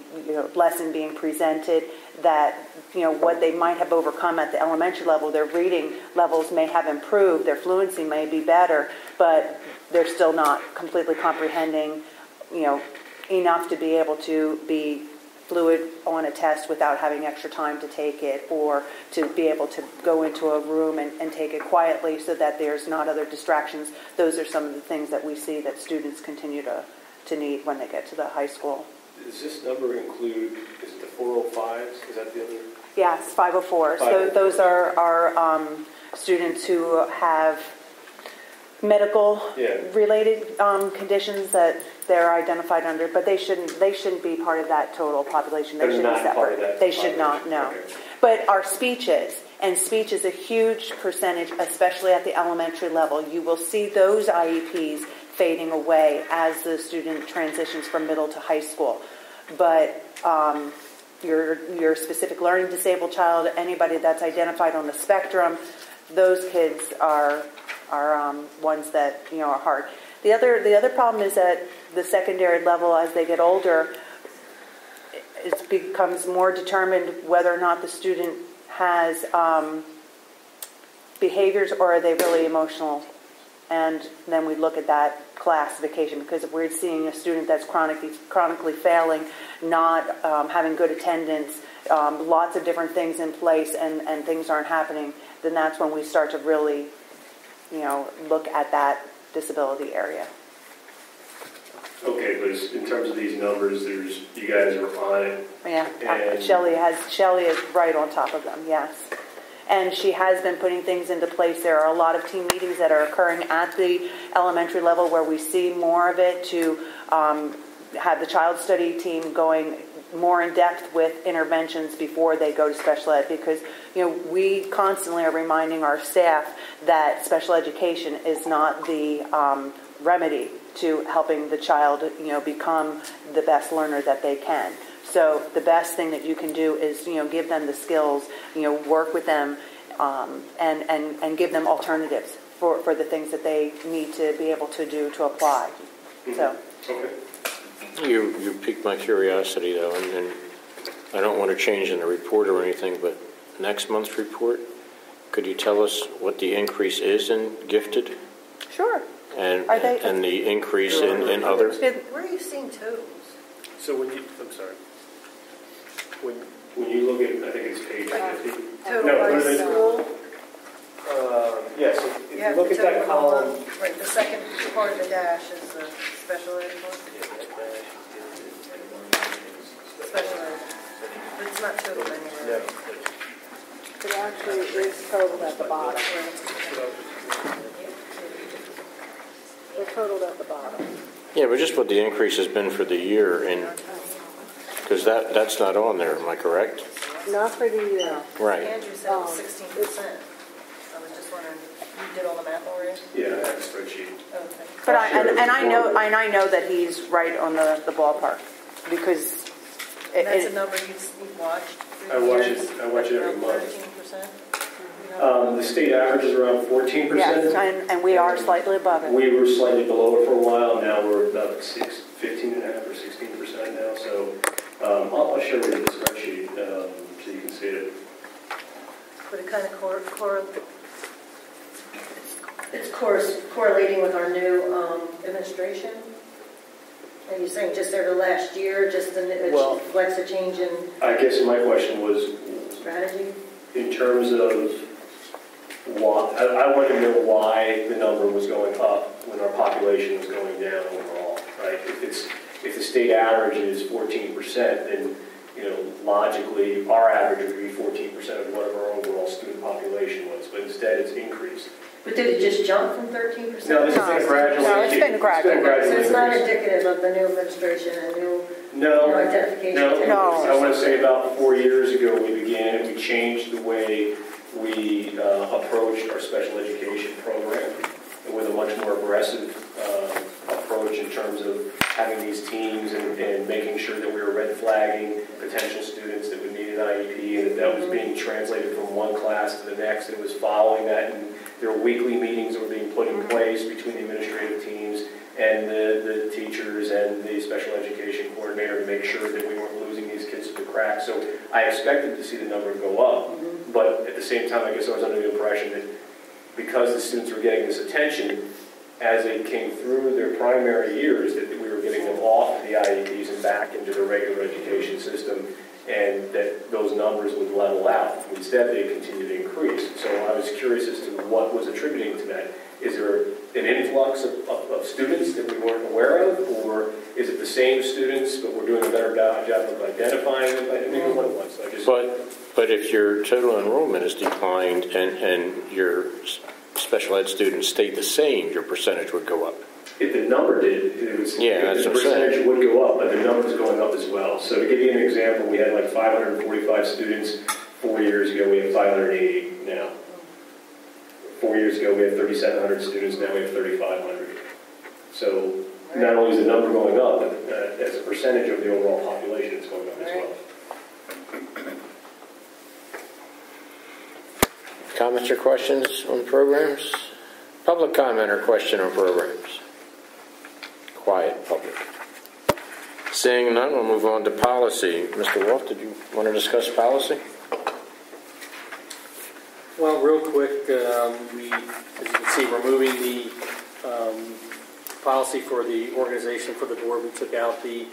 lesson being presented, that what they might have overcome at the elementary level, their reading levels may have improved, their fluency may be better, but they're still not completely comprehending enough to be able to be fluid on a test without having extra time to take it, or to be able to go into a room and take it quietly so that there's not other distractions. Those are some of the things that we see that students continue to need when they get to the high school. Does this number include, is it the 405s? Is that the other? Yes, 504. So those are our students who have medical related conditions that they're identified under, but they shouldn't be part of that total population. They should be separate. They should not, no. Okay. But our speech is a huge percentage, especially at the elementary level. You will see those IEPs fading away as the student transitions from middle to high school. But your specific learning disabled child, anybody that's identified on the spectrum, those kids are ones that are hard. The other problem is at the secondary level, as they get older, it becomes more determined whether or not the student has behaviors, or are they really emotional. And then we look at that classification, because if we're seeing a student that's chronically failing, not having good attendance, lots of different things in place, and things aren't happening, then that's when we start to really look at that disability area. Okay, but in terms of these numbers, you guys are on it. Yeah, Shelley is right on top of them, yes. And she has been putting things into place. There are a lot of team meetings that are occurring at the elementary level where we see more of it, to have the child study team going more in depth with interventions before they go to special ed, because we constantly are reminding our staff that special education is not the remedy to helping the child become the best learner that they can. So the best thing that you can do is give them the skills, work with them, and give them alternatives for the things that they need to be able to do to apply. So. Okay. You piqued my curiosity, though, and I don't want to change in the report or anything, but next month's report, could you tell us what the increase is in gifted? Sure. And the increase in other? Where are you seeing totals? So I'm sorry. When you look at, I think it's page 50. Total by school? Yes, if you look at that column. Right, the second part of the dash is the special ed one. Special ed. But it's not total anywhere. It actually is total at the bottom. totaled at the bottom. Yeah, but just what the increase has been for the year, and because that's not on there, am I correct? Not for the year. Right. Andrew said it was 16%. I was just wondering, you did all the math already? Yeah, I have a spreadsheet. Okay. But I know that he's right on the ballpark because And that's a number you've watched? I watch it every month. 13%? The state average is around 14%. yes, and we are slightly above it. We were slightly below it for a while. Now we're about 15.5% or 16% now. So I'll share with you the spreadsheet so you can see it. But it kind of it's correlating with our new administration? And you're saying just over the last year, it reflects a change in I guess my question was, strategy? in terms of why, I want to know why the number was going up when our population was going down overall, right? If the state average is 14%, then logically our average would be 14% of what our overall student population was, but instead it's increased. But did it just jump from 13%? No, this has been gradual. No, it's been gradual. So it's not indicative of the new administration and new identification? No. I want to say about 4 years ago we changed the way we approached our special education program with a much more aggressive approach in terms of having these teams and making sure that we were red flagging potential students that would need an IEP and that was being translated from one class to the next, and it was following that, and there were weekly meetings that were being put in place between the administrative teams and the teachers and the special education coordinator to make sure that we weren't losing these kids to the cracks. So I expected to see the number go up, but at the same time I guess I was under the impression that because the students were getting this attention as they came through their primary years, that we were getting them off of the IEPs and back into the regular education system, and that those numbers would level out. Instead, they continue to increase. So I was curious as to what was attributing to that. Is there an influx of students that we weren't aware of, or is it the same students, but we're doing a better job of identifying them? I didn't know what it was. But if your total enrollment has declined and your special ed students stayed the same, your percentage would go up. If the number did, that's the percentage would go up, but the number's going up as well. So to give you an example, we had like 545 students 4 years ago. We have 580 now. 4 years ago, we had 3,700 students. Now we have 3,500. So not only is the number going up, but as a percentage of the overall population, it's going up as well. Comments or questions on programs? Public comment or question on programs? Quiet public. Seeing none, we'll move on to policy. Mr. Wolf, did you want to discuss policy? Well, real quick, as you can see, we're moving the policy for the organization for the board. We took out the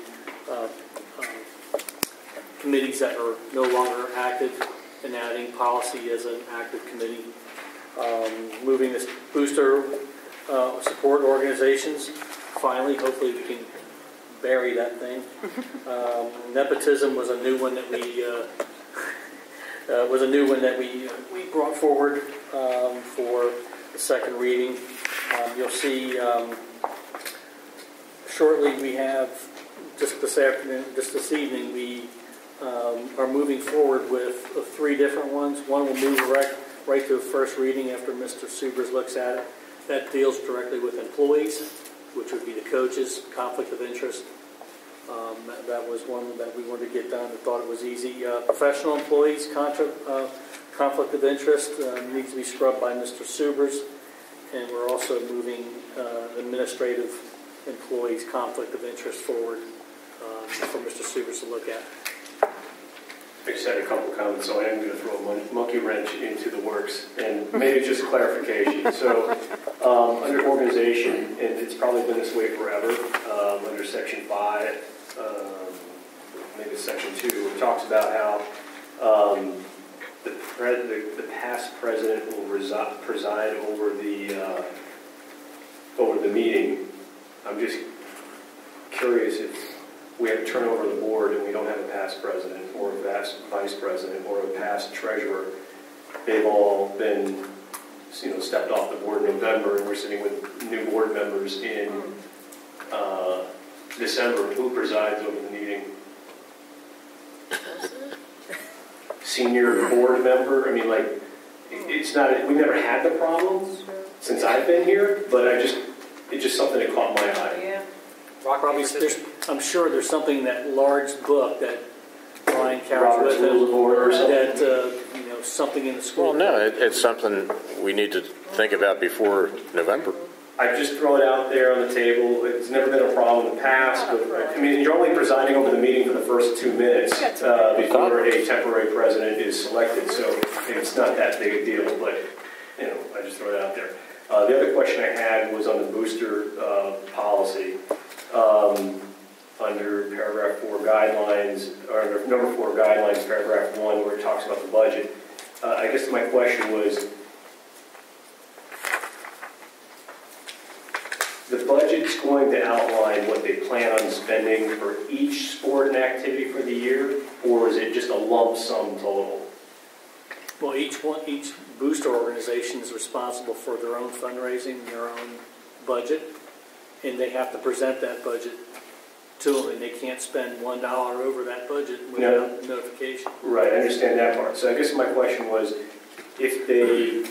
committees that are no longer active and adding policy as an active committee. Moving this booster support organizations. Finally, hopefully we can bury that thing. Nepotism was a new one that we brought forward for the second reading. You'll see shortly we have just this evening we are moving forward with 3 different ones. One will move right to the first reading after Mr. Subers looks at it. That deals directly with employees, which would be the coaches, conflict of interest. That was one that we wanted to get done. I thought it was easy. Professional employees, conflict of interest needs to be scrubbed by Mr. Subers. And we're also moving administrative employees' conflict of interest forward for Mr. Subers to look at. I just had a couple comments, so I am going to throw a monkey wrench into the works, and maybe just clarification. So, under organization, and it's probably been this way forever, under Section 5, maybe Section 2, it talks about how the past president will preside over the meeting. I'm just curious if we have a turnover of the board and we don't have a past president or a past vice president or a past treasurer. They've all been stepped off the board in November, and we're sitting with new board members in December. Who presides over the meeting? Senior board member. I mean, like, it's not. We never had the problem since I've been here, but it's just something that caught my eye. Yeah. Probably, I'm sure there's something in that large book that Brian carries Robert's with Rules of Order or him something. that something in the school. Well, no, it's something we need to think about before November. I just throw it out there on the table. It's never been a problem in the past. But, I mean, you're only presiding over the meeting for the first 2 minutes before a temporary president is selected. So it's not that big a deal. But I just throw it out there. The other question I had was on the booster policy. Under paragraph 4 guidelines, or under number 4 guidelines, paragraph 1, where it talks about the budget. I guess my question was, the budget's going to outline what they plan on spending for each sport and activity for the year, or is it just a lump sum total? Well, each booster organization is responsible for their own fundraising, their own budget, and they have to present that budget to them, and they can't spend $1 over that budget without notification. Right, I understand that part. So I guess my question was, if they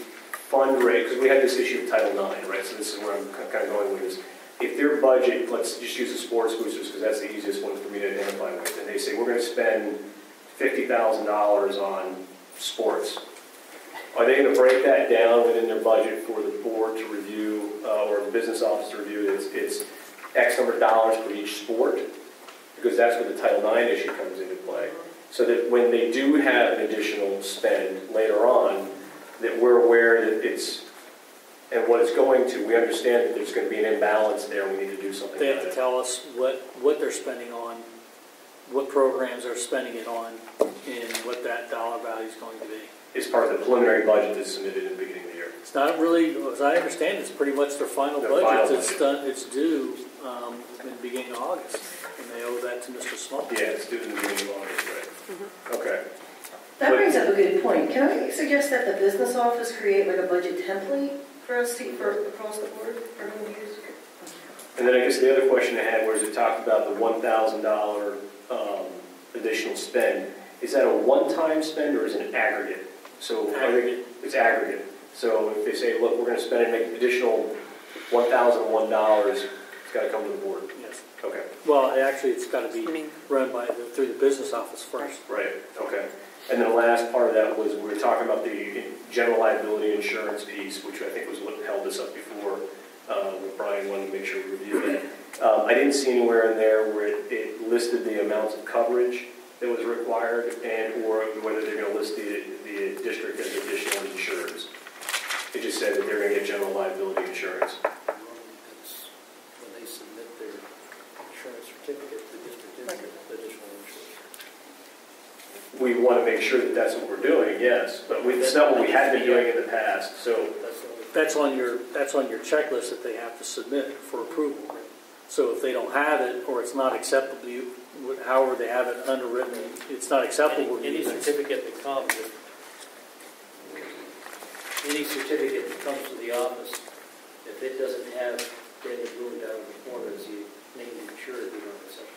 fundraise, because we had this issue of Title IX, right? So this is where I'm kind of going with this. If their budget, let's just use the sports boosters because that's the easiest one for me to identify with, and they say we're going to spend $50,000 on sports. Are they going to break that down within their budget for the board to review or the business office to review? It's X number of dollars for each sport, because that's where the Title IX issue comes into play. So that when they do have an additional spend later on, that we're aware that it's, and what it's going to, we understand that there's going to be an imbalance there and we need to do something They have about to it. tell us what they're spending on, what programs they're spending it on, and what that dollar value is going to be. It's part of the preliminary budget that's submitted in the beginning of the year. It's not really, as I understand, it's pretty much their final budget. It's due in the beginning of August, and they owe that to Mr. Small. Yeah, it's due in the beginning of August, right? Mm-hmm. Okay. That brings up a good point. Can I suggest that the business office create like a budget template for us to, for across the board for who to use? And then I guess the other question I had was it talked about the $1,000 additional spend. Is that a one-time spend or is it an aggregate? So it's aggregate. So if they say, look, we're going to spend and make an additional $1,001, it's got to come to the board. Yes. Okay. Well, actually, it's got to be run through the business office first. Right. Okay. And then the last part of that was we were talking about the general liability insurance piece, which I think was what held us up before. Where Brian wanted to make sure we reviewed that. I didn't see anywhere in there where it listed the amounts of coverage that was required, and or whether they're going to list the district as additional insurers. It just said that they're going to get general liability insurance. When they submit their insurance certificate, the district is additional insurance. We want to make sure that that's what we're doing, yes, but it's not what we had been doing in the past. So that's on your checklist that they have to submit for approval. So if they don't have it, or it's not acceptable, however they have it underwritten, it's not acceptable. Any certificate that comes, any certificate that comes to the office, if it doesn't have Daniel Boone down on the form as you named insured, we don't accept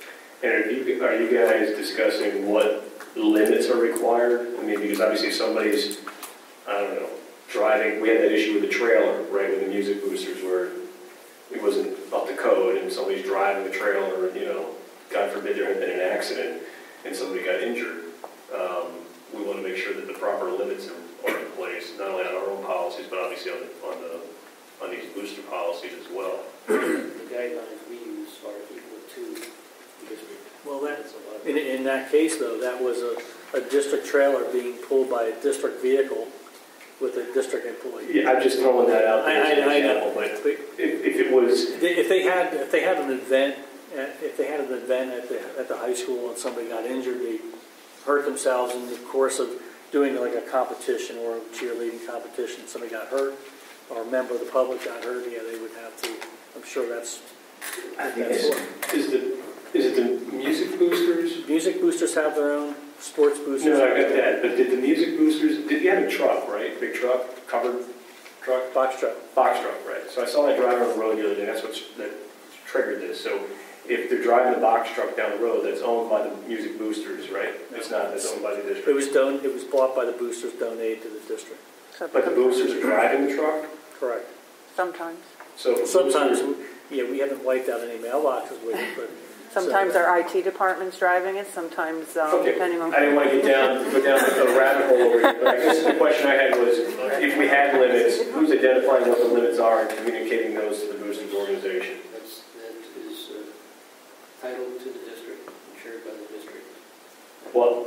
it. And are you guys discussing what limits are required? I mean, because obviously if somebody's, I don't know, driving, we had that issue with the trailer, right, with the music boosters where it wasn't up to code and somebody's driving the trailer and, God forbid there had been an accident and somebody got injured. We want to make sure that the proper limits are in place, not only on our own policies, but obviously on these booster policies as well. The guidelines we use are equal to the district. Well, in that case, though, that was a district trailer being pulled by a district vehicle with a district employee. Yeah, I'm just throwing that out there as an example. I know. But if it was, if they had an event at the high school and somebody got injured, they hurt themselves in the course of doing like a competition or a cheerleading competition, somebody got hurt, or a member of the public got hurt, yeah, they would have to. I'm sure that's. I think is it the music boosters? Music boosters have their own. Sports boosters. No, I got that. But did the music boosters? Did you have a truck, right? Big truck, covered Box truck. Box truck, right. So I saw that driving on the road the other day, that triggered this. So if they're driving the box truck down the road, that's owned by the Music Boosters, right? It's not, that's owned by the district. It was bought by the boosters, donated to the district. But the boosters are driving the truck? Correct. Sometimes. So Sometimes, yeah, we haven't wiped out any mailboxes with it, but. Sometimes our IT department's driving it, sometimes depending on. I didn't want to go down a rabbit hole over here, but I guess the question I had was, if we had limits, who's identifying what the limits are and communicating those to the boosters organization? That is titled to the district, insured by the district. Well,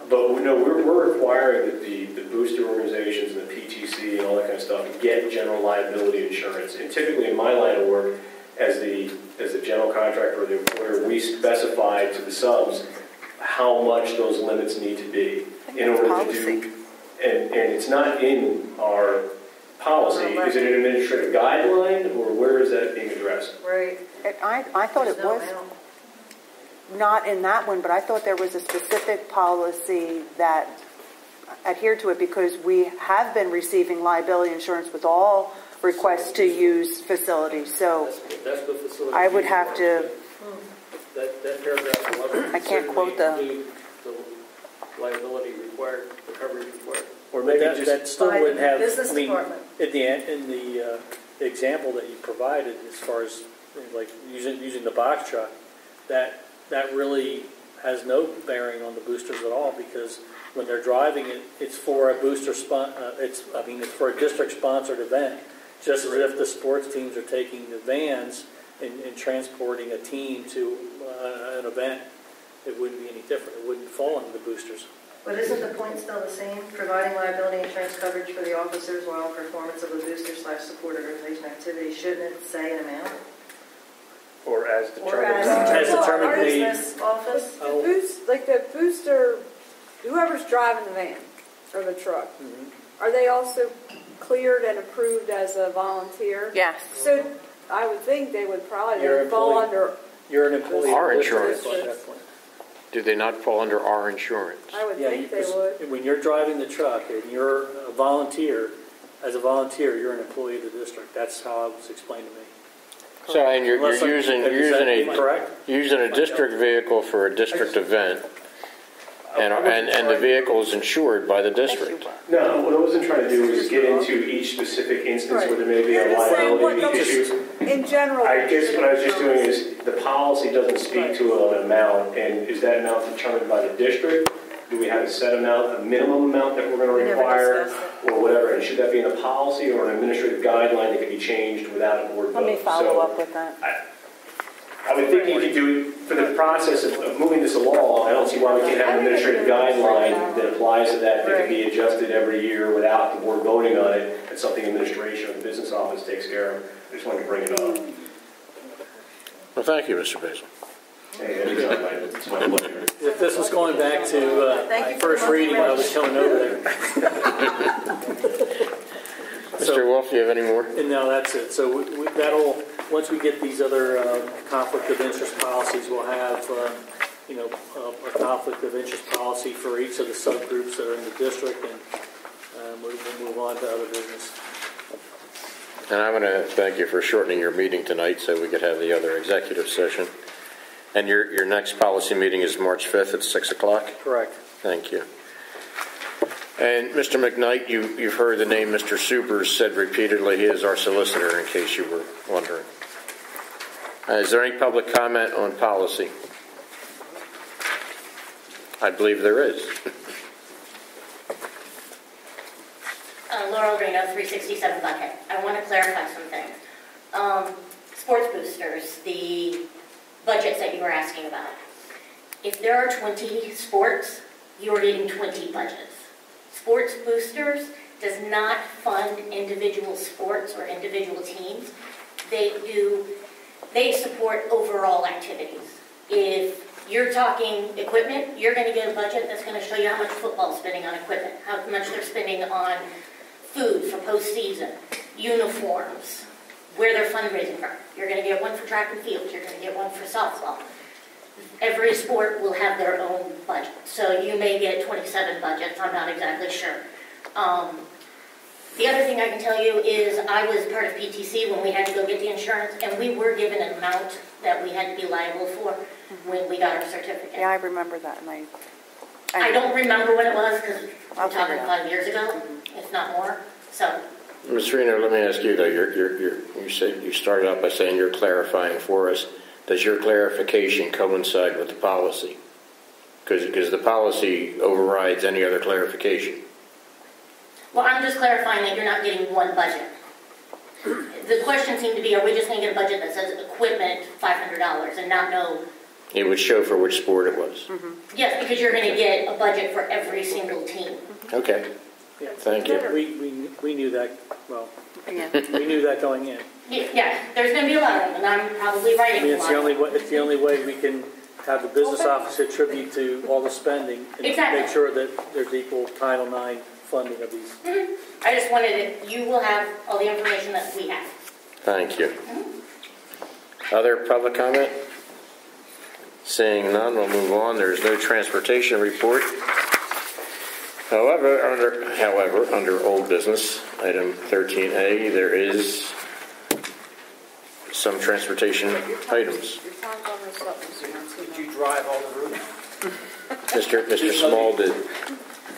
but no, we're requiring that the booster organizations and the PTC and all that kind of stuff get general liability insurance. And typically in my line of work, as the general contractor or the employer, we specify to the subs how much those limits need to be in order to do. And it's not in our policy. Is it an administrative guideline, or where is that being addressed? Right. I thought it was not in that one, but I thought there was a specific policy that adhered to it, because we have been receiving liability insurance with all requests to use facilities. So That's the facility. I would have to. That paragraph 11. I can't quote the liability required, the coverage required. Or maybe that still By wouldn't have. business I mean, department. in the example that you provided, as far as like using the box truck, that really has no bearing on the boosters at all, because when they're driving it, it's for a booster it's for a district sponsored event, just as if the sports teams are taking the vans and transporting a team to an event. It wouldn't be any different. It wouldn't fall under the boosters. But isn't the point still the same? Providing liability insurance coverage for the officers while performance of a booster/support organization activity. Shouldn't it say an amount? Or as determined As determined our by business office? The booster, whoever's driving the van or the truck, are they also cleared and approved as a volunteer? Yes. So I would think they would probably You're fall employee. under. You're an employee. Our of the district insurance. at that point. Do they not fall under our insurance? I would think they would. When you're driving the truck and you're a volunteer, as a volunteer, you're an employee of the district. That's how it was explained to me. So, and you're using a district vehicle for a district event, and the vehicle is insured by the district. No, what I wasn't trying to do was get into each specific instance where there may be a liability issue. In general. I guess what I was just doing is, the policy doesn't speak to an amount, and is that amount determined by the district? Do we have a set amount, a minimum amount that we're going to require, or whatever? And should that be in the policy or an administrative guideline that can be changed without a board vote? Let me follow up with that. I would think you could do, for the process of moving this along, I don't see why we can't have an administrative guideline that applies to that can be adjusted every year without the board voting on it. It's something administration or the business office takes care of. I just wanted to bring it up. Well, thank you, Mr. Basil. Hey, it's my pleasure. If this was going back to my first reading when I was coming over there. Mr. Wolf, do you have any more? And no, that's it. So that'll, once we get these other conflict of interest policies, we'll have a conflict of interest policy for each of the subgroups that are in the district, and we'll move on to other business. And I want to thank you for shortening your meeting tonight so we could have the other executive session. And your next policy meeting is March 5th at 6 o'clock? Correct. Thank you. And Mr. McKnight, you've heard the name Mr. Supers said repeatedly. He is our solicitor, in case you were wondering. Is there any public comment on policy? I believe there is. Laurel Reno, 367 Buckhead. I want to clarify some things. Sports boosters, the budgets that you were asking about. If there are 20 sports, you are getting 20 budgets. Sports boosters does not fund individual sports or individual teams. They support overall activities. If you're talking equipment, you're going to get a budget that's going to show you how much football's spending on equipment, how much they're spending on food for postseason, uniforms, where they're fundraising from. You're going to get one for track and field. You're going to get one for softball. Every sport will have their own budget. So you may get 27 budgets. I'm not exactly sure. The other thing I can tell you is I was part of PTC when we had to go get the insurance, and we were given an amount that we had to be liable for when we got our certificate. Yeah, I remember that, and I don't remember what it was because I'll we're talking figure it out. 5 years ago, if not more. So, Ms. Reno, let me ask you though. You said you started out by saying you're clarifying for us. Does your clarification coincide with the policy? Because the policy overrides any other clarification. well, I'm just clarifying that you're not getting one budget. The question seemed to be, are we just going to get a budget that says equipment $500 and not know? It would show for which sport it was. Yes, because you're going to get a budget for every single team. Okay. Yeah. Thank you. We knew that, well, Yeah. we knew that going in. Yeah, there's going to be a lot of them, and I'm probably I writing mean, a it's lot. the only way we can have the business office attribute to all the spending and Exactly. make sure that there's equal Title IX funding of these. I just wanted it, you will have all the information that we have. Thank you. Other public comment? Seeing none, we'll move on. There is no transportation report. However, under old business, item 13A, there is some transportation items. Your time's almost up, Mr. Martino. Did you drive all the route? Mr. Small did.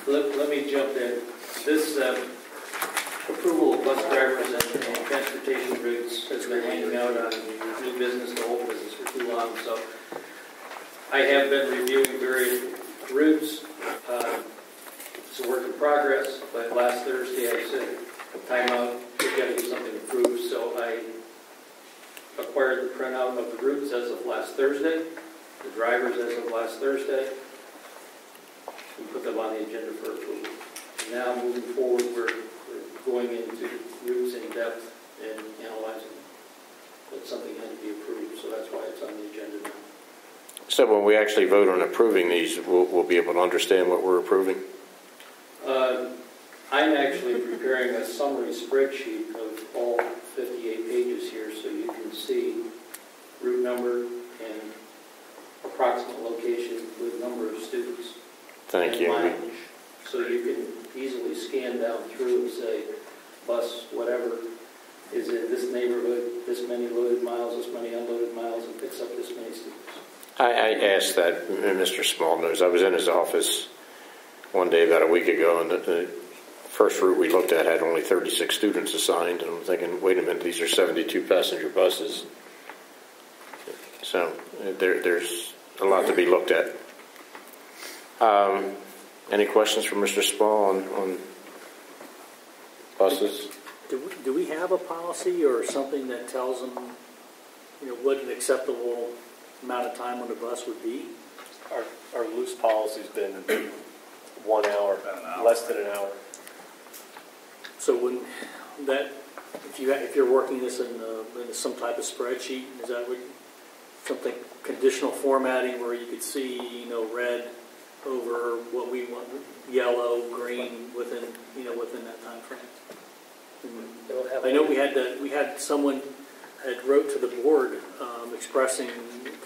Let me jump in. This approval of bus drivers and transportation routes has been hanging out on new business to old business for too long. So I have been reviewing various routes. It's a work in progress, but last Thursday I said, time out, we've got to get something approved. So I acquired the printout of the routes as of last Thursday, the drivers as of last Thursday, and put them on the agenda for approval. Now, moving forward, we're going into routes in depth and analyzing them. But something had to be approved, so that's why it's on the agenda now. So when we actually vote on approving these, we'll be able to understand what we're approving? I'm actually preparing a summary spreadsheet of all 58 pages here so you can see route number and approximate location with number of students. Thank and you. mileage. So you can easily scan down through and say, bus, whatever, is in this neighborhood, this many loaded miles, this many unloaded miles, and picks up this many students. I asked that, Mr. Small knows. I was in his office one day about a week ago, and the first route we looked at had only 36 students assigned, and I'm thinking, wait a minute, these are 72 passenger buses. So there's a lot to be looked at. Any questions from Mr. Small on buses? Do we have a policy or something that tells them, what an acceptable amount of time on the bus would be? Our loose policy's been 1 hour, less than an hour. So when that, if you're working this in some type of spreadsheet, is that what, something conditional formatting where you could see, red over what we want, yellow, green within that time frame? I know we had someone had wrote to the board expressing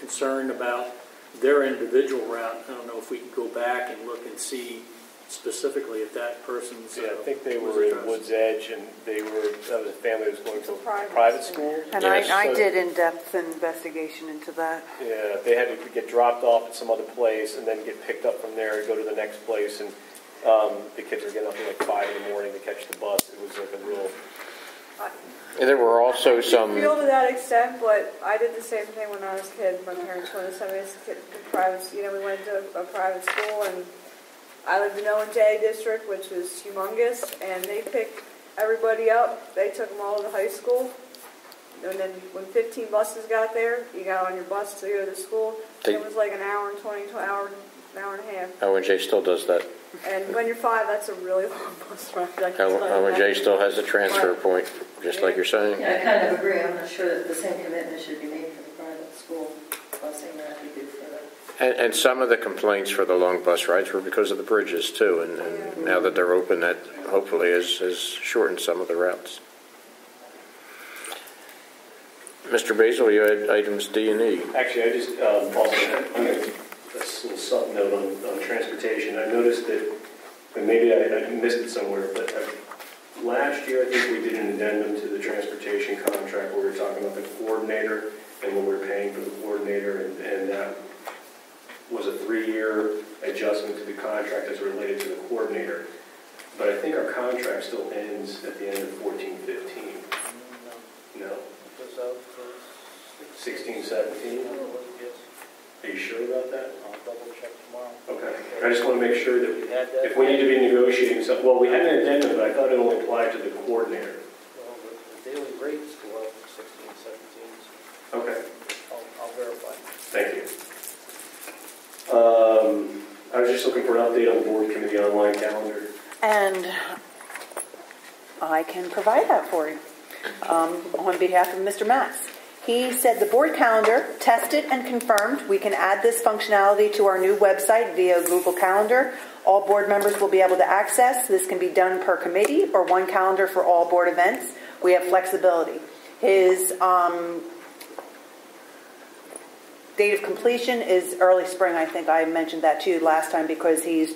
concern about their individual route. I don't know if we could go back and look and see specifically if that person's. Yeah, I think they were in Woods Edge, and that was a family that was going to a private school. And Yes. I did in-depth investigation into that. Yeah, they had to get dropped off at some other place and then get picked up from there and go to the next place. And the kids were getting up at like 5 in the morning to catch the bus. It was like a real. And there were also some. I feel to that extent, but I did the same thing when I was a kid. My parents wanted to send me to private. We went to a private school, and I lived in O&J district, which was humongous, and they picked everybody up. They took them all to the high school, and then when 15 buses got there, you got on your bus to go to school. It was like an hour and 20, an hour and a half. O&J still does that. And when you're 5, that's a really long bus ride. O&J still has a transfer point, just like you're saying. Yeah, I kind of agree. I'm not sure that the same commitment should be made for the private school busing that we do for the. And some of the complaints for the long bus rides were because of the bridges too, and now that they're open, that hopefully has shortened some of the routes. Mr. Basil, you had items D and E. Actually, I just also I'm going to a little sub note on transportation. I noticed that, and maybe I missed it somewhere, but Last year, I think we did an addendum to the transportation contract where we were talking about the coordinator and what we're paying for the coordinator, and that was a 3-year adjustment to the contract as related to the coordinator. But I think our contract still ends at the end of 14-15. No? 16-17? Are you sure about that? I'll double check tomorrow. Okay. I just want to make sure that if we need to be negotiating something, well, we had an addendum, but I thought it only applied to the coordinator. Well, the daily rates go up 16, 17. Okay. I'll verify. Thank you. I was just looking for an update on the board committee online calendar. And I can provide that for you on behalf of Mr. Matz. He said the board calendar, tested and confirmed. We can add this functionality to our new website via Google Calendar. All board members will be able to access. This can be done per committee or one calendar for all board events. We have flexibility. His date of completion is early spring. I think I mentioned that to you last time because he's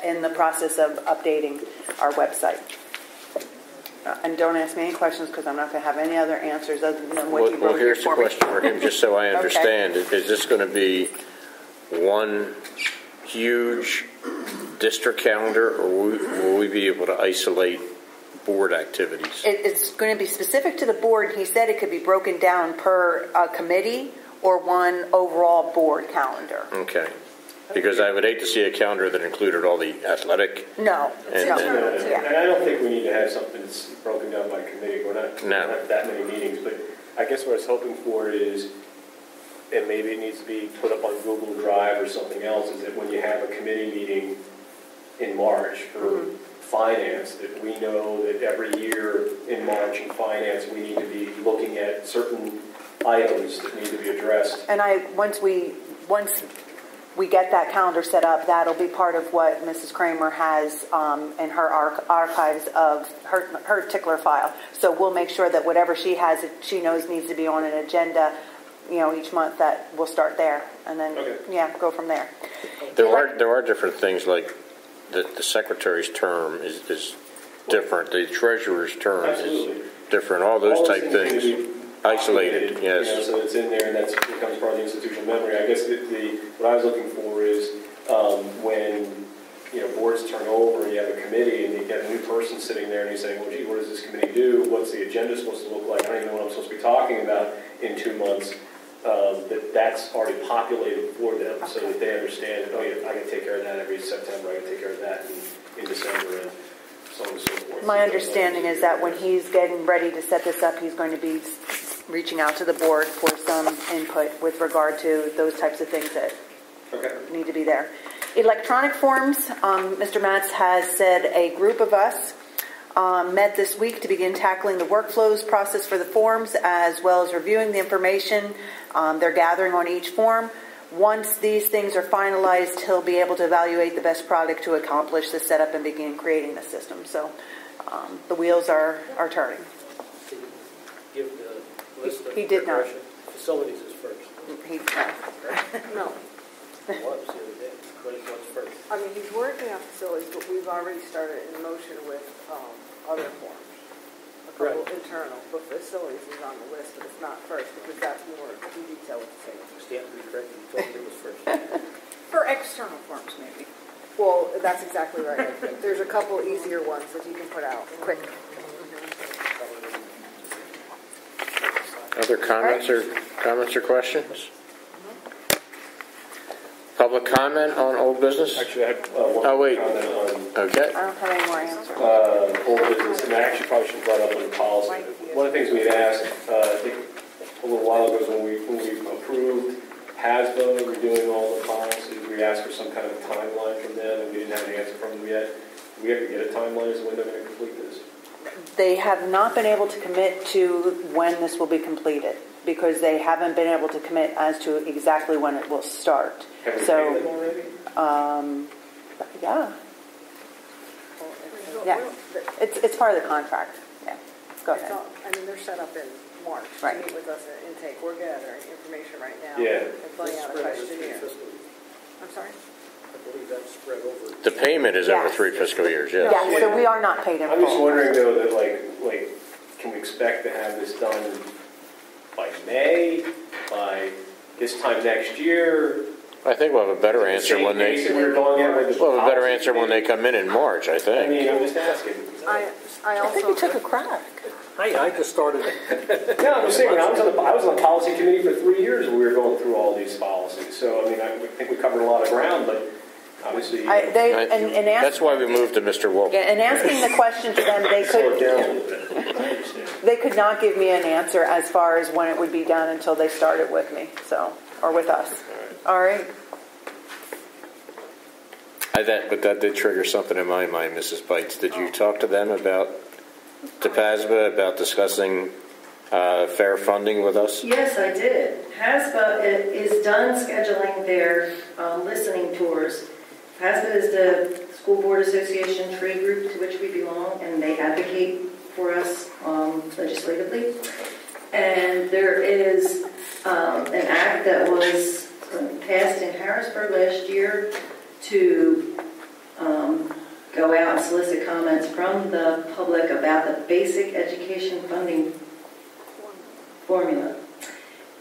in the process of updating our website. And don't ask me any questions because I'm not going to have any other answers other than what you wrote here for me. Well, here's the question for him, just so I understand. Okay. Is this going to be one huge district calendar, or will we be able to isolate board activities? It's going to be specific to the board. He said it could be broken down per committee or one overall board calendar. Okay. Because I would hate to see a calendar that included all the athletic. No. And I don't think we need to have something that's broken down by committee. We're not going to have that many meetings. But I guess what I was hoping for is, and maybe it needs to be put up on Google Drive or something else, is that when you have a committee meeting in March for finance, that we know that every year in March in finance we need to be looking at certain items that need to be addressed. And once we get that calendar set up, that'll be part of what Mrs. Kramer has in her archives of her tickler file. So we'll make sure that whatever she has, she knows needs to be on an agenda, each month, that we'll start there, and then go from there. There are different things, like the secretary's term is different. The treasurer's term is different. All those type things. Isolated, yes. So it's in there, and that becomes part of the institutional memory. I guess what I was looking for is when boards turn over and you have a committee and you get a new person sitting there and you're saying, well, gee, what does this committee do? What's the agenda supposed to look like? I don't even know what I'm supposed to be talking about in 2 months. That's already populated for them, so that they understand, oh yeah, I got to take care of that every September. I got to take care of that in December, and so on and so forth. My understanding is that when he's getting ready to set this up, he's going to be reaching out to the board for some input with regard to those types of things that need to be there. Electronic forms, Mr. Matz has said a group of us met this week to begin tackling the workflows process for the forms, as well as reviewing the information they're gathering on each form. Once these things are finalized, he'll be able to evaluate the best product to accomplish the setup and begin creating the system. So the wheels are turning. Did you give the list of He did not. Facilities is first. No. It was the other day. What's first? I mean, he's working on facilities, but we've already started in motion with other forms. A couple internal, but facilities is on the list, but it's not first because that's more in detail with the same. Stand to be corrected. You told me it was first. For external forms, maybe. Well, that's exactly right. There's a couple easier ones that you can put out quick. Other comments or questions? Public comment on old business? Actually, I have one comment on Okay. I don't have any more answers. old business, and I actually probably should have brought up on the policy. One of the things we had asked, I think a little while ago, is when we approved HASBA redoing all the policies, we asked for some kind of timeline from them, and we didn't have an answer from them yet. Do we have to get a timeline as to when they're going to complete this? They have not been able to commit to when this will be completed because they haven't been able to commit as to exactly when it will start. Have we paid them already? Yeah. Yeah. It's part of the contract. Yeah. Go ahead. They're set up in March to meet with us at intake. We're gathering information right now. Yeah. And filling out a questionnaire. I'm sorry? I believe that's spread over. The payment is over Yes. 3 fiscal years, yes. Yeah, so we are not paid in I'm just full. wondering though that like, can we expect to have this done by May, by this time next year? I think we'll have a better answer when they, We'll we'll have a better answer when they come in March, I I think. mean, I'm just asking. I I think also. we took a crack. I just started. Yeah, I'm just saying, I was on the policy committee for 3 years when we were going through all these policies. So, I mean, I think we covered a lot of ground, but obviously. And That's why we moved to Mr. Wolf. Yeah, and asking the question to them, Slow it down a little bit. I understand. they could not give me an answer as far as when it would be done until they started with me, so, or with us. All right. But that did trigger something in my mind, Mrs. Bites. Did you talk to them about, to PASBA, about discussing fair funding with us? Yes, I did. HASBA is done scheduling their listening tours. HASBA is the School Board Association trade group to which we belong, and they advocate for us legislatively. And there is an act that was passed in Harrisburg last year to go out and solicit comments from the public about the basic education funding formula.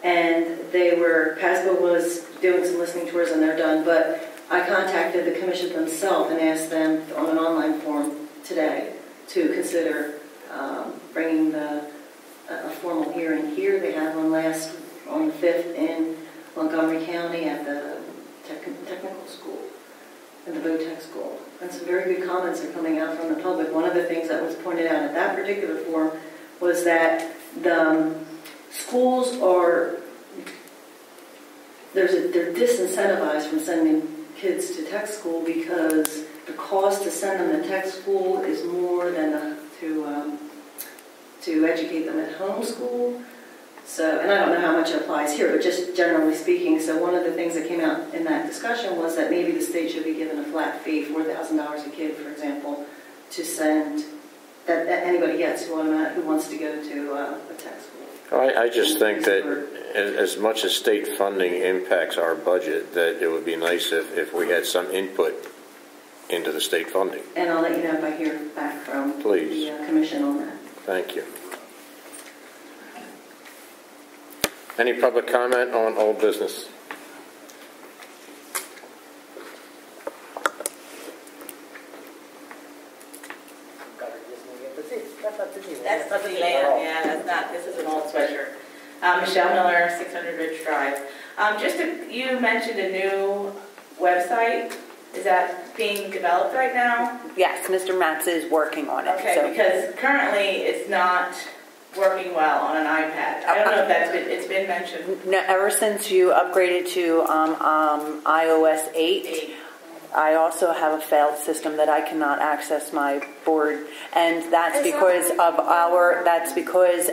And PASBA was doing some listening tours and they're done, but I contacted the commission themselves and asked them on an online form today to consider bringing a formal hearing here. They had one on the 5th in Montgomery County at the technical school, in the VOTEC school. And some very good comments are coming out from the public. One of the things that was pointed out at that particular forum was that the schools they're disincentivized from sending kids to tech school because the cost to send them to tech school is more than to educate them at home school. So, and I don't know how much it applies here, but just generally speaking, so one of the things that came out in that discussion was that maybe the state should be given a flat fee, $4,000 a kid, for example, to send, that anybody gets who wants to go to a tech school. I just think that as much as state funding impacts our budget, that it would be nice if we had some input into the state funding. And I'll let you know if I hear back from Please. the commission on that. Thank you. Any public comment on old business? That's Disneyland, yeah, that's not, this is an old sweatshirt. Michelle Miller, 600 Ridge Drive. You mentioned a new website. Is that being developed right now? Yes, Mr. Matz is working on it. Okay, so. because currently it's not working well on an iPad. I don't know if it's been mentioned. No, ever since you upgraded to iOS 8, I also have a failed system that I cannot access my board, and that's because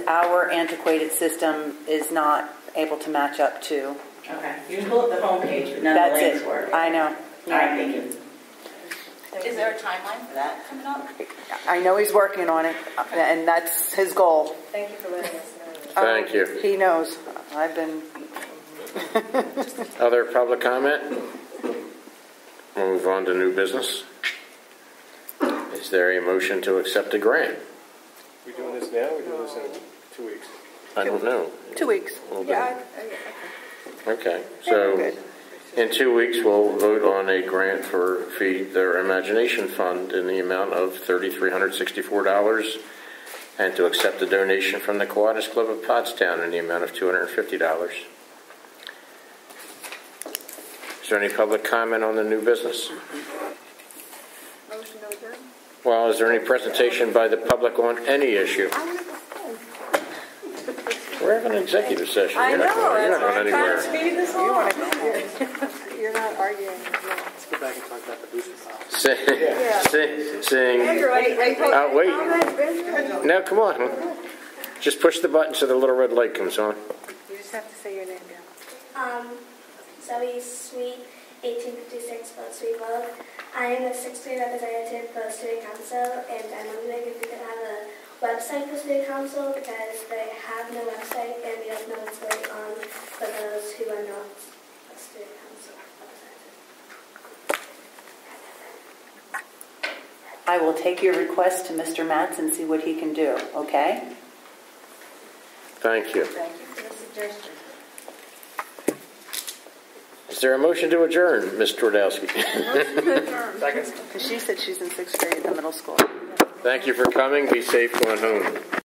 our antiquated system is not able to match up to. Okay, you can pull up the homepage, but none of the links work. I know. All right, thank you. Is there a timeline for that coming up? I know he's working on it, and that's his goal. Thank you for letting us know. Thank you. He knows. I've been... Other public comment? We'll move on to new business. Is there a motion to accept a grant? We doing this now or we doing this in 2 weeks? I don't know. 2 weeks. Okay, so in 2 weeks we'll vote on a grant for Feed Their Imagination Fund in the amount of $3,364 and to accept a donation from the Kiwanis Club of Pottstown in the amount of $250. Is there any public comment on the new business? Motion to adjourn? Well, is there any presentation by the public on any issue? We're having an executive session. I know, You're not going anywhere. trying to speed this along. You're not arguing. Let's go back and talk about the booster policy. Saying, wait. No, come on. Just push the button so the little red light comes on. You just have to say your name down. Zoe Sweet, 1856 Boat Sweet Love. I am the 6th grade representative for Student Council, and I'm wondering if we could have a website for Student Council because they have no website and we don't know what's going on for those who are not a Student Council representative. I will take your request to Mr. Matz and see what he can do, okay? Thank you. Thank you for the suggestion. Is there a motion to adjourn, Ms. Twardowski? Second. Because she said she's in 6th grade at the middle school. Thank you for coming. Be safe going home.